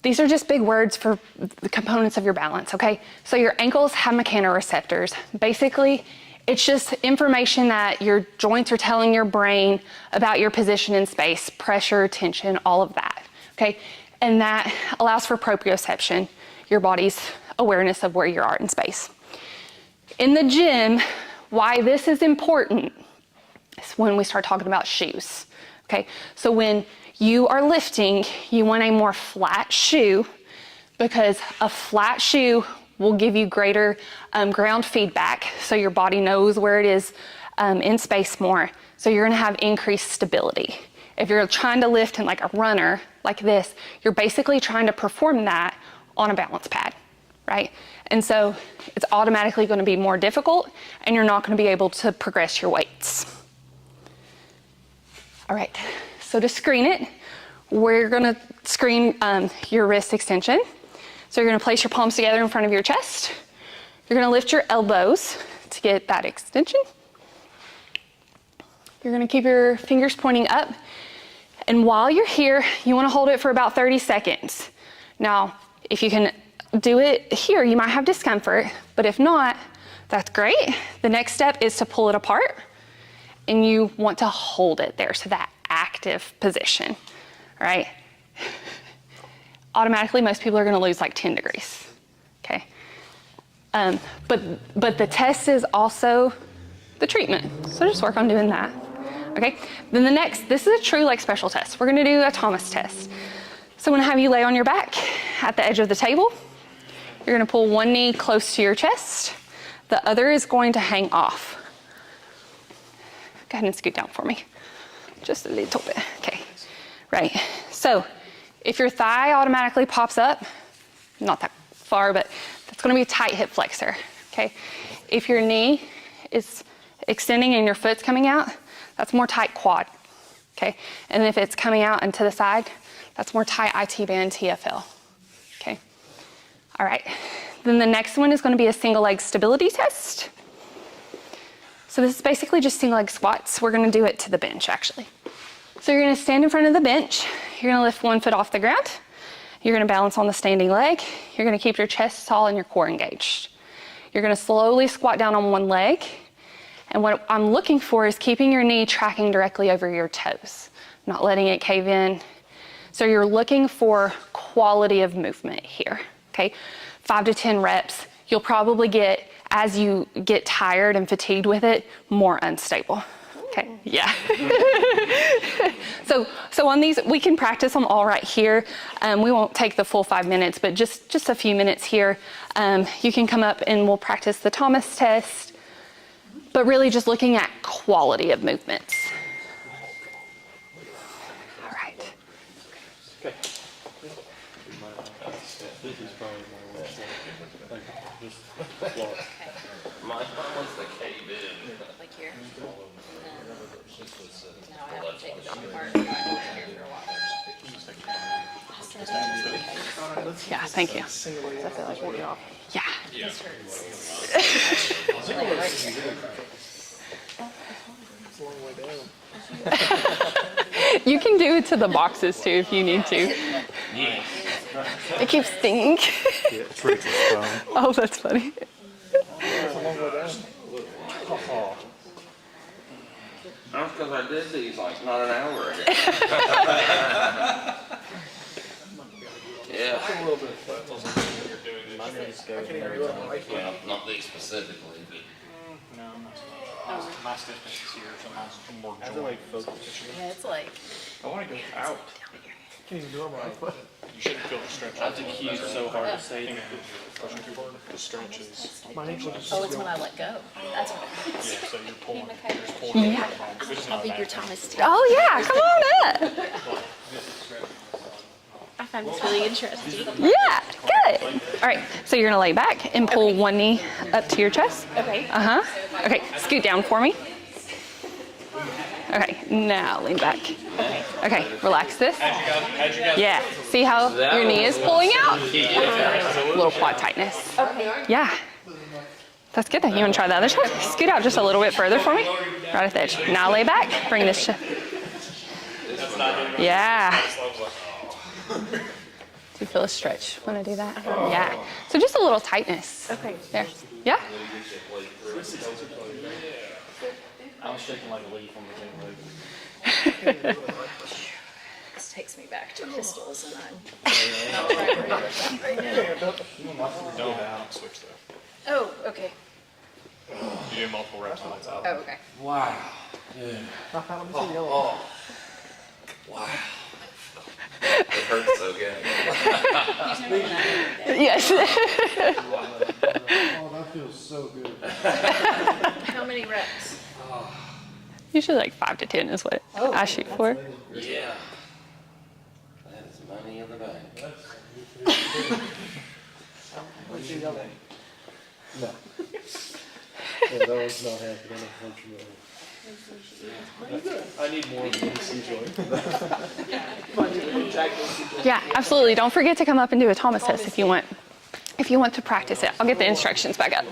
These are just big words for the components of your balance, okay? So your ankles have mechanoreceptors. Basically, it's just information that your joints are telling your brain about your position in space, pressure, tension, all of that, okay? And that allows for proprioception, your body's awareness of where you are in space. In the gym, why this is important is when we start talking about shoes, okay? So when you are lifting, you want a more flat shoe because a flat shoe will give you greater ground feedback so your body knows where it is in space more. So you're gonna have increased stability. If you're trying to lift in like a runner like this, you're basically trying to perform that on a balance pad, right? And so it's automatically gonna be more difficult and you're not gonna be able to progress your weights. All right, so to screen it, we're gonna screen your wrist extension. So you're gonna place your palms together in front of your chest. You're gonna lift your elbows to get that extension. You're gonna keep your fingers pointing up. And while you're here, you wanna hold it for about 30 seconds. Now, if you can do it here, you might have discomfort, but if not, that's great. The next step is to pull it apart, and you want to hold it there, so that active position, all right? Automatically, most people are gonna lose like 10 degrees, okay? But the test is also the treatment, so just work on doing that, okay? Then the next, this is a true like special test. We're gonna do a Thomas test. So I'm gonna have you lay on your back at the edge of the table. You're gonna pull one knee close to your chest. The other is going to hang off. Go ahead and scoot down for me. Just a little bit, okay. Right, so if your thigh automatically pops up, not that far, but that's gonna be a tight hip flexor, okay? If your knee is extending and your foot's coming out, that's more tight quad, okay? And if it's coming out and to the side, that's more tight IT band TFL, okay? All right, then the next one is gonna be a single leg stability test. So this is basically just single leg squats. We're gonna do it to the bench actually. So you're gonna stand in front of the bench. You're gonna lift one foot off the ground. You're gonna balance on the standing leg. You're gonna keep your chest tall and your core engaged. You're gonna slowly squat down on one leg. And what I'm looking for is keeping your knee tracking directly over your toes, not letting it cave in. So you're looking for quality of movement here, okay? 5 to 10 reps. You'll probably get, as you get tired and fatigued with it, more unstable. Okay, yeah. So on these, we can practice them all right here. We won't take the full 5 minutes, but just a few minutes here. You can come up and we'll practice the Thomas test, but really just looking at quality of movements. All right. Okay. This is probably more My one's the cave in. Like here. Now I have to take it apart. Here for a while. Yeah, thank you. I feel like we'll be off. Yeah. This hurts. It's a long way down. You can do it to the boxes too if you need to. It keeps stinging. Yeah, it's really just Oh, that's funny. It's a long way down. That's because I did these like not an hour ago. Yeah. A little bit. My knees go every time. Well, not these specifically, but No, I'm not. My stiffness is here, so mine's more I have to joint. like focus. Yeah, it's like, I want to go out. Can't even do it on my foot. You shouldn't feel the stretch. I have to keep so hard to stay. Pushing too hard. The stretch is, My ankle just. oh, it's when I let go. That's what it yeah, is. so you're pulling, you're just pulling Yeah. it from, which is How not a big bad your thing. tongue is too. Oh yeah, come on up. I find this really interesting. Yeah, good. All right, so you're gonna lay back and pull one knee up to your chest. Okay. Uh-huh. Okay, scoot down for me. Okay, now lean back. Okay, relax this. Yeah, see how your knee is pulling out? A little quad tightness. Okay. Yeah, that's good. You wanna try the other side? Scoot out just a little bit further for me. Right at the edge. Now lay back, bring this. Yeah. Do you feel a stretch when I do that? Yeah. So just a little tightness. Okay. There. Yeah? I was shaking like a leaf on the same leg. This takes me back to pistols and I'm not right where you're at right now. Don't switch though. Oh, okay. You do multiple reps on that. Oh, okay. Wow. Dude. Oh. Wow. It hurts so good. Yes. Oh, that feels so good. How many reps? Usually like 5 to 10 is what I shoot for. Yeah. That is money in the bank. No. Yeah, that was not happening, unfortunately. I need more of an AC joint. Yeah, absolutely. Don't forget to come up and do a Thomas test if you want. If you want to practice it. I'll get the instructions back up.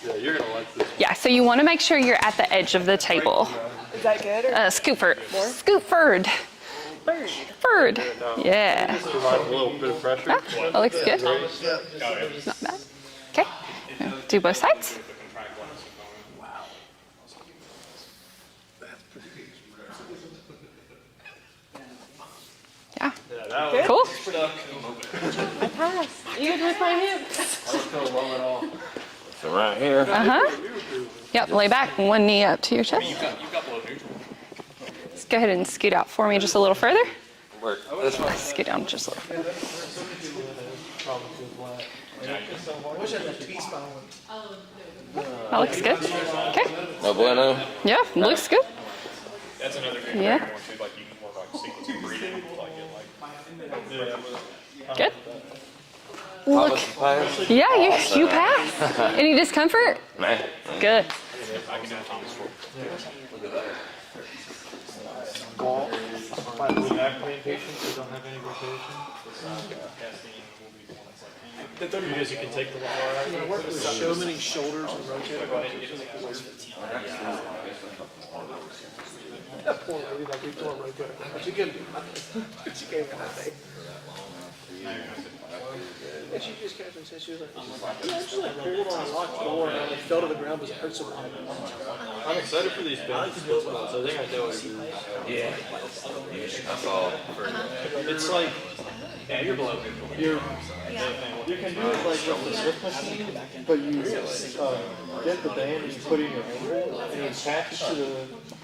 Yeah, you're gonna like this. Yeah, so you want to make sure you're at the edge of the table. Is that good? Or Scoot forward. Scoot forward. Forward. Yeah. Provide a little bit of pressure. Yeah, that looks good. Not bad. Okay. Now do both sides. Yeah. Cool. you with my hips? So right here. Uh-huh. Yep, lay back, one knee up to your chest. You've got low neutral. Just go ahead and scoot out for me just a little further. Work this way. Scoot down just a little further. That looks good. Okay. No bueno. Yeah, looks good. That's another good Yeah. one too, like you can work like sequence of breathing, like Good. Look. Look. Yeah, you pass. Any discomfort? Man. Good. I can do a Thomas for. Wall, like with back pain patients who don't have any rotation. Because you can take the lumbar out. I work with so many shoulders and rotator that poor lady, like we tore a rotator. She couldn't. She came in that day. And she just casually said, she was like, yeah, I just like pulled on a locked door and I fell to the ground because it hurt so bad. I'm excited for these bench skills, so I think I know what it is. Yeah. I saw. It's like, you can do it like with the Swift machine, but you get the band and you put it in your ankle and you attach it to the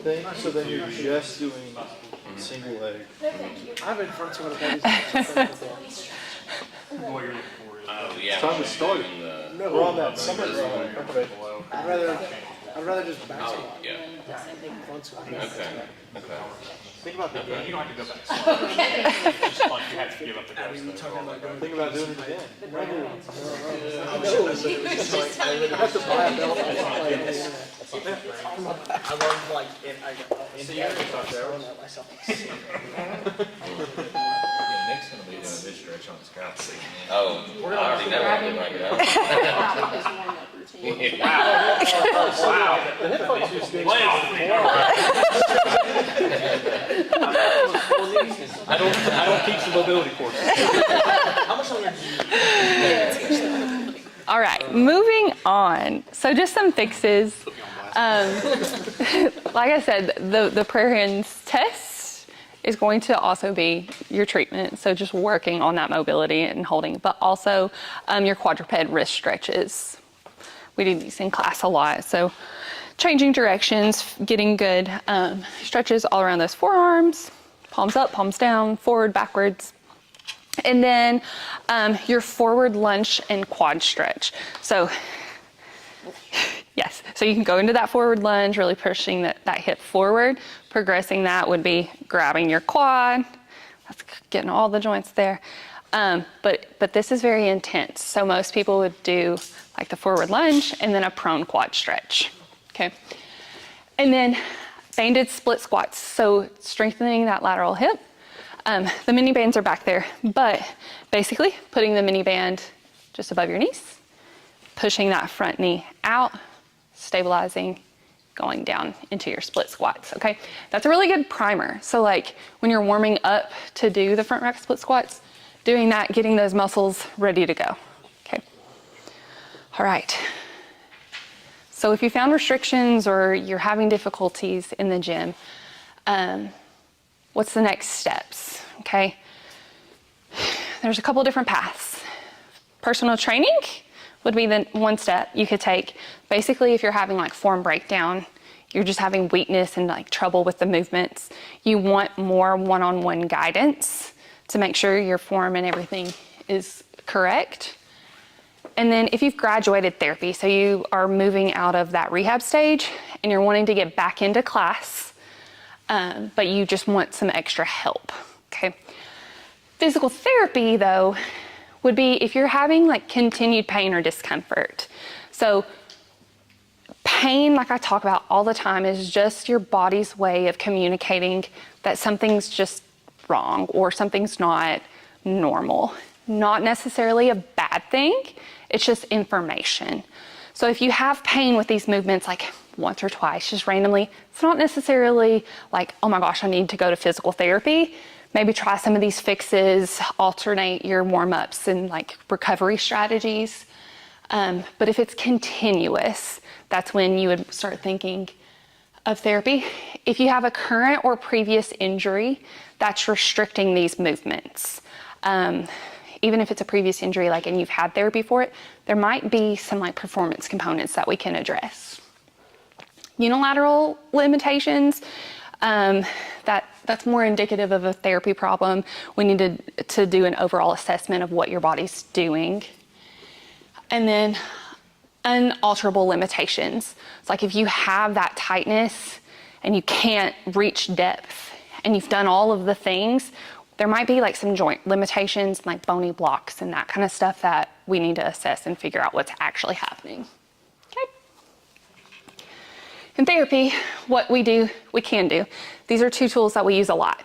thing, so then you're just doing single leg. I've been front to one of those. What you're looking for is. Oh yeah. Time to start. No, We're on that summer grind. I'd rather just back squat. Yeah. Front squat. Okay. Okay. Think about the You game. don't have to go back. It's just like you have to give up the ghost. Think about doing it again. I have to buy a belt. I learned like myself. Nick's gonna be doing a good stretch on his couch. Oh, I already know what I'm doing right now. The headphones just being I don't teach the mobility courses. All right, moving on. So just some fixes. Like I said, the prayer hands test is going to also be your treatment. So just working on that mobility and holding, but also your quadruped wrist stretches. We do these in class a lot. So changing directions, getting good stretches all around those forearms, palms up, palms down, forward, backwards. And then your forward lunge and quad stretch. So yes, so you can go into that forward lunge, really pushing that hip forward. Progressing that would be grabbing your quad. That's getting all the joints there. But this is very intense. So most people would do like the forward lunge and then a prone quad stretch, okay? And then banded split squats. So strengthening that lateral hip. The mini bands are back there, but basically putting the mini band just above your knees, pushing that front knee out, stabilizing, going down into your split squats, okay? That's a really good primer. So like when you're warming up to do the front rack split squats, doing that, getting those muscles ready to go, okay? All right. So if you found restrictions or you're having difficulties in the gym, what's the next steps, okay? There's a couple different paths. Personal training would be the one step you could take. Basically, if you're having like form breakdown, you're just having weakness and like trouble with the movements, you want more one-on-one guidance to make sure your form and everything is correct. And then if you've graduated therapy, so you are moving out of that rehab stage and you're wanting to get back into class, but you just want some extra help, okay? Physical therapy, though, would be if you're having like continued pain or discomfort. So pain, like I talk about all the time, is just your body's way of communicating that something's just wrong or something's not normal. Not necessarily a bad thing, it's just information. So if you have pain with these movements like once or twice, just randomly, it's not necessarily like, oh my gosh, I need to go to physical therapy. Maybe try some of these fixes, alternate your warm-ups and like recovery strategies. But if it's continuous, that's when you would start thinking of therapy. If you have a current or previous injury that's restricting these movements, even if it's a previous injury, like, and you've had therapy for it, there might be some like performance components that we can address. Unilateral limitations, that's more indicative of a therapy problem. We need to do an overall assessment of what your body's doing. And then unalterable limitations. It's like if you have that tightness and you can't reach depth and you've done all of the things, there might be like some joint limitations, like bony blocks and that kind of stuff that we need to assess and figure out what's actually happening. Okay. In therapy, what we can do. These are two tools that we use a lot.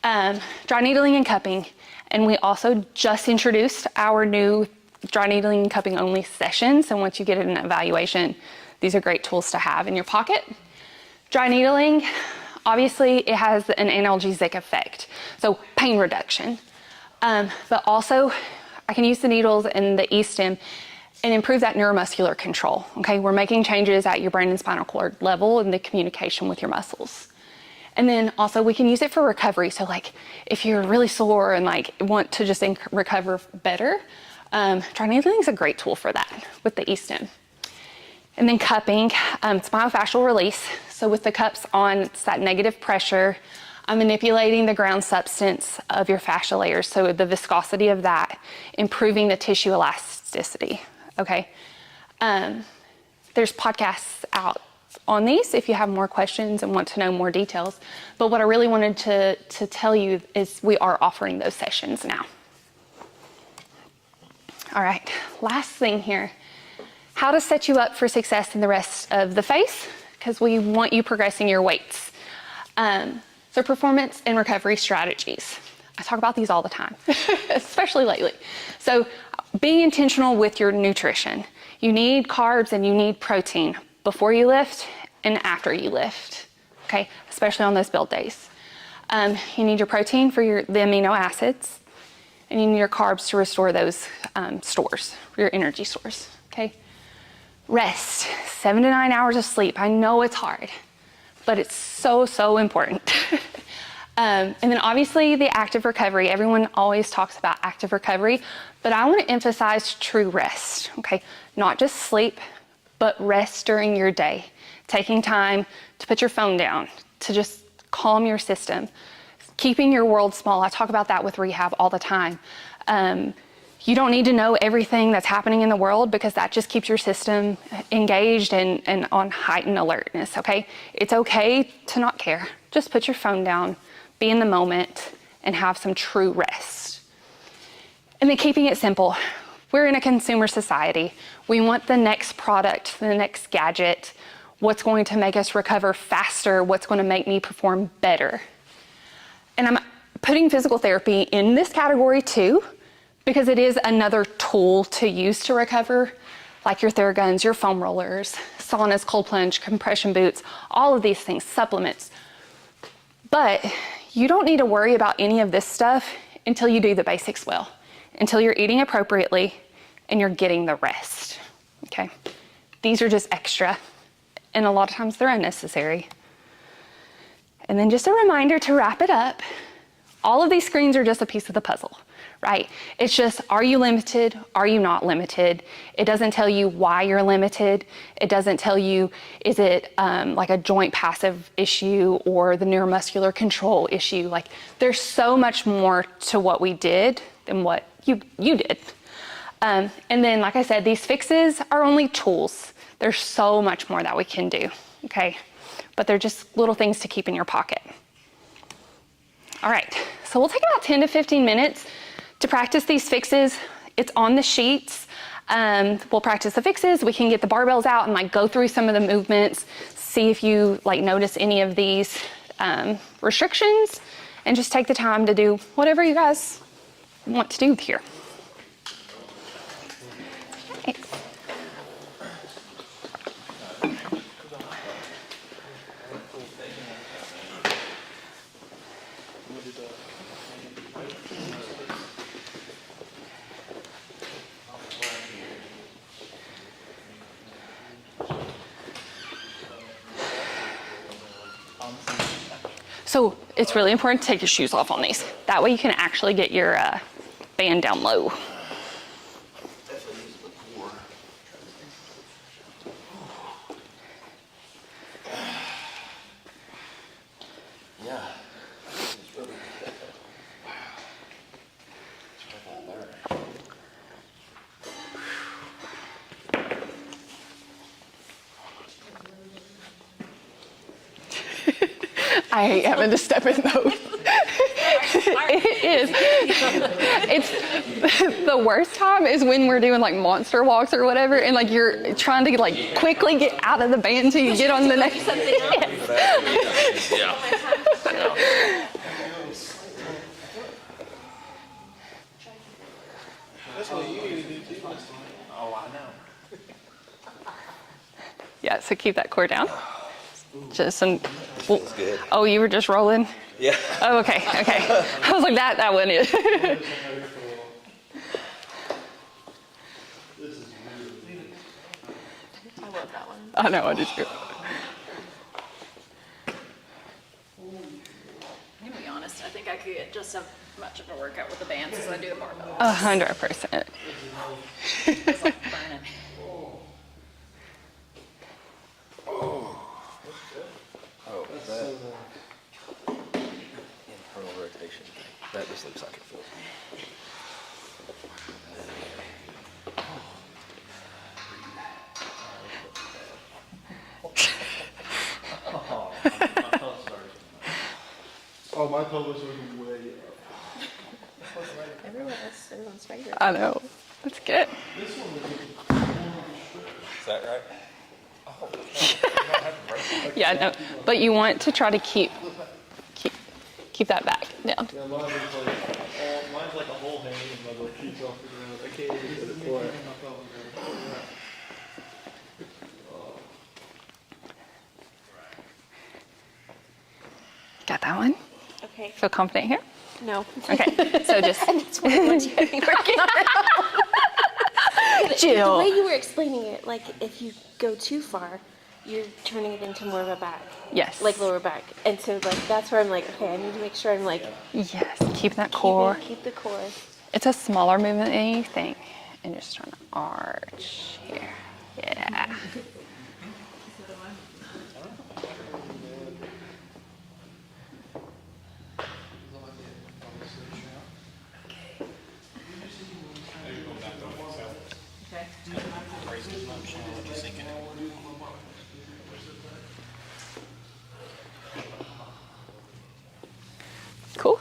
Dry needling and cupping. And we also just introduced our new dry needling and cupping only session. So once you get an evaluation, these are great tools to have in your pocket. Dry needling, obviously it has an analgesic effect. So pain reduction. But also I can use the needles and the E-stim and improve that neuromuscular control. Okay, we're making changes at your brain and spinal cord level and the communication with your muscles. And then also we can use it for recovery. So like if you're really sore and like want to just recover better, dry needling is a great tool for that with the E-stim. And then cupping, it's myofascial release. So with the cups on, it's that negative pressure. I'm manipulating the ground substance of your fascia layers, so the viscosity of that, improving the tissue elasticity, okay? There's podcasts out on these if you have more questions and want to know more details. But what I really wanted to tell you is we are offering those sessions now. All right, last thing here, how to set you up for success in the rest of the face, because we want you progressing your weights. So performance and recovery strategies. I talk about these all the time, especially lately. So being intentional with your nutrition. You need carbs and you need protein before you lift and after you lift, okay? Especially on those build days. You need your protein for the amino acids, and you need your carbs to restore those stores, your energy stores, okay? Rest, 7 to 9 hours of sleep. I know it's hard, but it's so, so important. And then obviously the active recovery. Everyone always talks about active recovery, but I want to emphasize true rest, okay? Not just sleep, but rest during your day. Taking time to put your phone down, to just calm your system. Keeping your world small. I talk about that with rehab all the time. You don't need to know everything that's happening in the world because that just keeps your system engaged and on heightened alertness, okay? It's okay to not care. Just put your phone down, be in the moment, and have some true rest. And then keeping it simple. We're in a consumer society. We want the next product, the next gadget, what's going to make us recover faster, what's going to make me perform better. And I'm putting physical therapy in this category too, because it is another tool to use to recover, like your Theraguns, your foam rollers, saunas, cold plunge, compression boots, all of these things, supplements. But you don't need to worry about any of this stuff until you do the basics well, until you're eating appropriately and you're getting the rest, okay? These are just extra, and a lot of times they're unnecessary. And then just a reminder to wrap it up, all of these screens are just a piece of the puzzle, right? It's just, are you limited? Are you not limited? It doesn't tell you why you're limited. It doesn't tell you, is it like a joint passive issue or the neuromuscular control issue? Like, there's so much more to what we did than what you did. And then, like I said, these fixes are only tools. There's so much more that we can do, okay? But they're just little things to keep in your pocket. All right, so we'll take about 10 to 15 minutes to practice these fixes. It's on the sheets. We'll practice the fixes. We can get the barbells out and like go through some of the movements, see if you like notice any of these restrictions, and just take the time to do whatever you guys want to do here. Okay. So it's really important to take your shoes off on these. That way you can actually get your band down low. I hate having to step in those. It is. It's the worst time is when we're doing like monster walks or whatever, and like you're trying to like quickly get out of the band until you get on the next. Yes. Yeah. That's what you need to do too. Oh, I know. Yeah, so keep that core down. Just some. Feels good. Oh, you were just rolling? Yeah. Oh, okay. I was like, that one is. I love that one. I know, I do too. I'm gonna be honest, I think I could get just as much of a workout with the bands as I do the barbell. 100%. It's like burning. Oh, that internal rotation thing. That just looks like it feels. Oh, my pelvis was way up. Everyone's favorite. I know. That's good. Is that right? Oh, Yeah, no. But you want to try to keep that back down. Yeah, mine's like a whole hanging and my leg keeps off the ground. I can't even get it flat. Got that one? Okay. Feel confident here? No. Okay. So just That's what I want you to be working on. Jill. The way you were explaining it, like if you go too far, you're turning it into more of a back, Yes. like lower back. And so like that's where I'm like, okay, I need to make sure I'm like Yes. Keep that core. keep the core. It's a smaller movement than you think. And just trying to arch here. Yeah. Cool.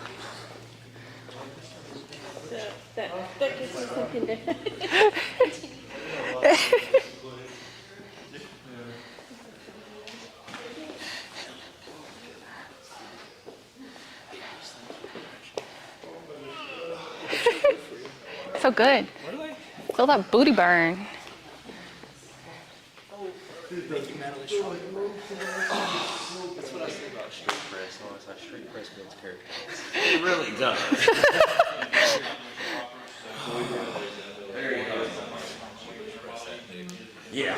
That gives me something to. So good. Feel that booty burn. That's what I say about street press. No, it's like street press builds character. It really does. Yeah.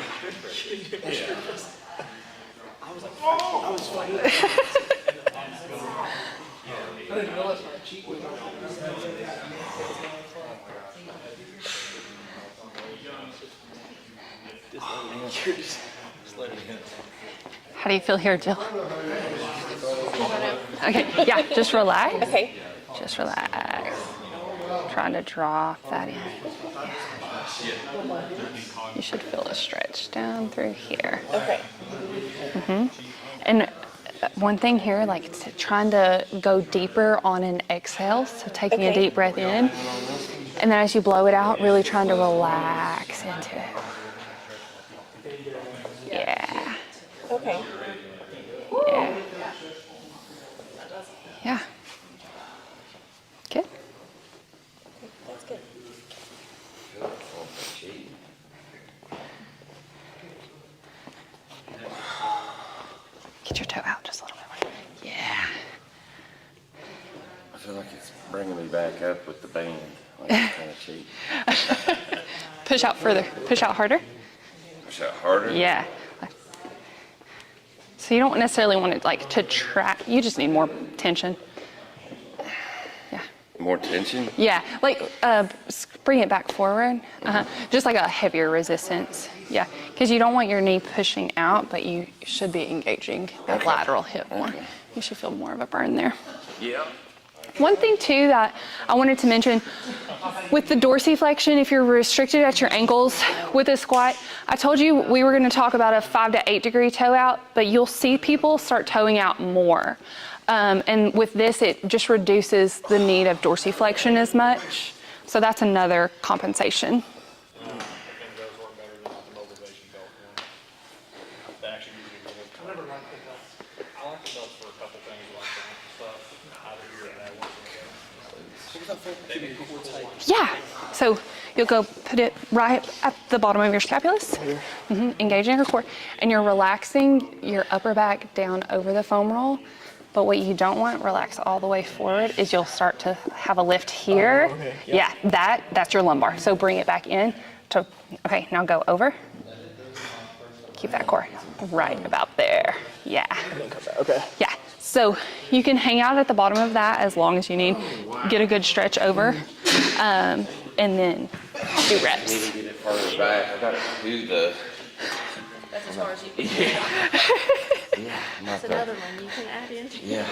I didn't realize my cheek was on. Just let it go. How do you feel here, Jill? Okay, yeah, just relax. Okay. Just relax. Trying to drop that in. You should feel a stretch down through here. Okay. And one thing here, like trying to go deeper on an exhale, so taking a Okay. deep breath in, and then as you blow it out, really trying to relax into it. Yeah. Okay. Yeah. Yeah. Good. That's good. Get your toe out just a little bit more. Yeah. I feel like it's bringing me back up with the band. Like it's kind of cheap. Push out further. Push out harder. Push out harder. Yeah. So you don't necessarily want it like to track. You just need more tension. Yeah. More tension. Yeah. Like bring it back forward. Just like a heavier resistance. Yeah. Because you don't want your knee pushing out, but you should be engaging that Okay. lateral hip more. Okay. You should feel more of a burn there. Yeah. One thing too that I wanted to mention with the dorsiflexion, if you're restricted at your ankles with a squat, I told you we were going to talk about a 5 to 8 degree toe out, but you'll see people start toeing out more. And with this, it just reduces the need of dorsiflexion as much. So that's another compensation. I think those work better than the mobilization belt one. They actually usually really. I never liked the belts. I like the belts for a couple things like that stuff. Out of here and that one. Yeah. So you'll go put it right at the bottom of your scapulus, engaging your core, and you're relaxing your upper back down over the foam roll. But what you don't want, relax all the way forward, is you'll start to have a lift here. okay, Yeah, that's your lumbar. So bring it back in. Okay, now go over. Keep that core right about there. Yeah. Okay. Yeah. So you can hang out at the bottom of that as long as you need. Get a good stretch over, and then do reps. Need to get it farther back. I got to do the. That's as far as you can. Yeah. Not That's that. another one you can add in. Yeah.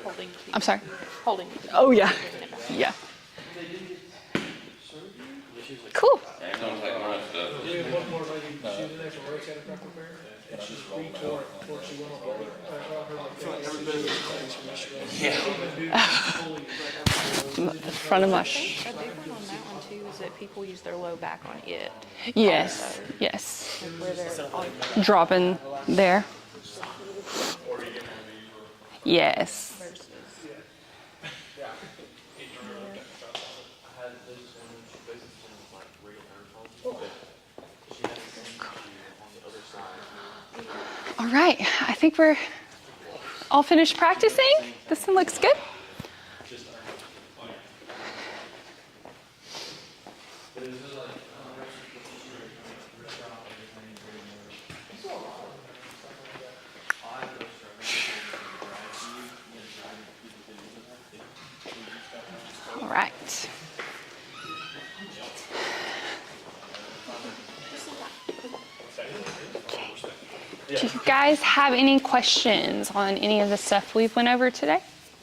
Holding. I'm sorry. Holding. Oh yeah. Yeah. Cool. It don't take much to. We had one more lady, she was in there for work, had a crackle bear, and she retore it before she went on. The front of my A big one on that one too is that people use their low back on it. Yes. Yes. Like where they're on Dropping there. Yes. versus. All right. I think we're all finished practicing. This one looks good. All right. Do you guys have any questions on any of the stuff we've went over today?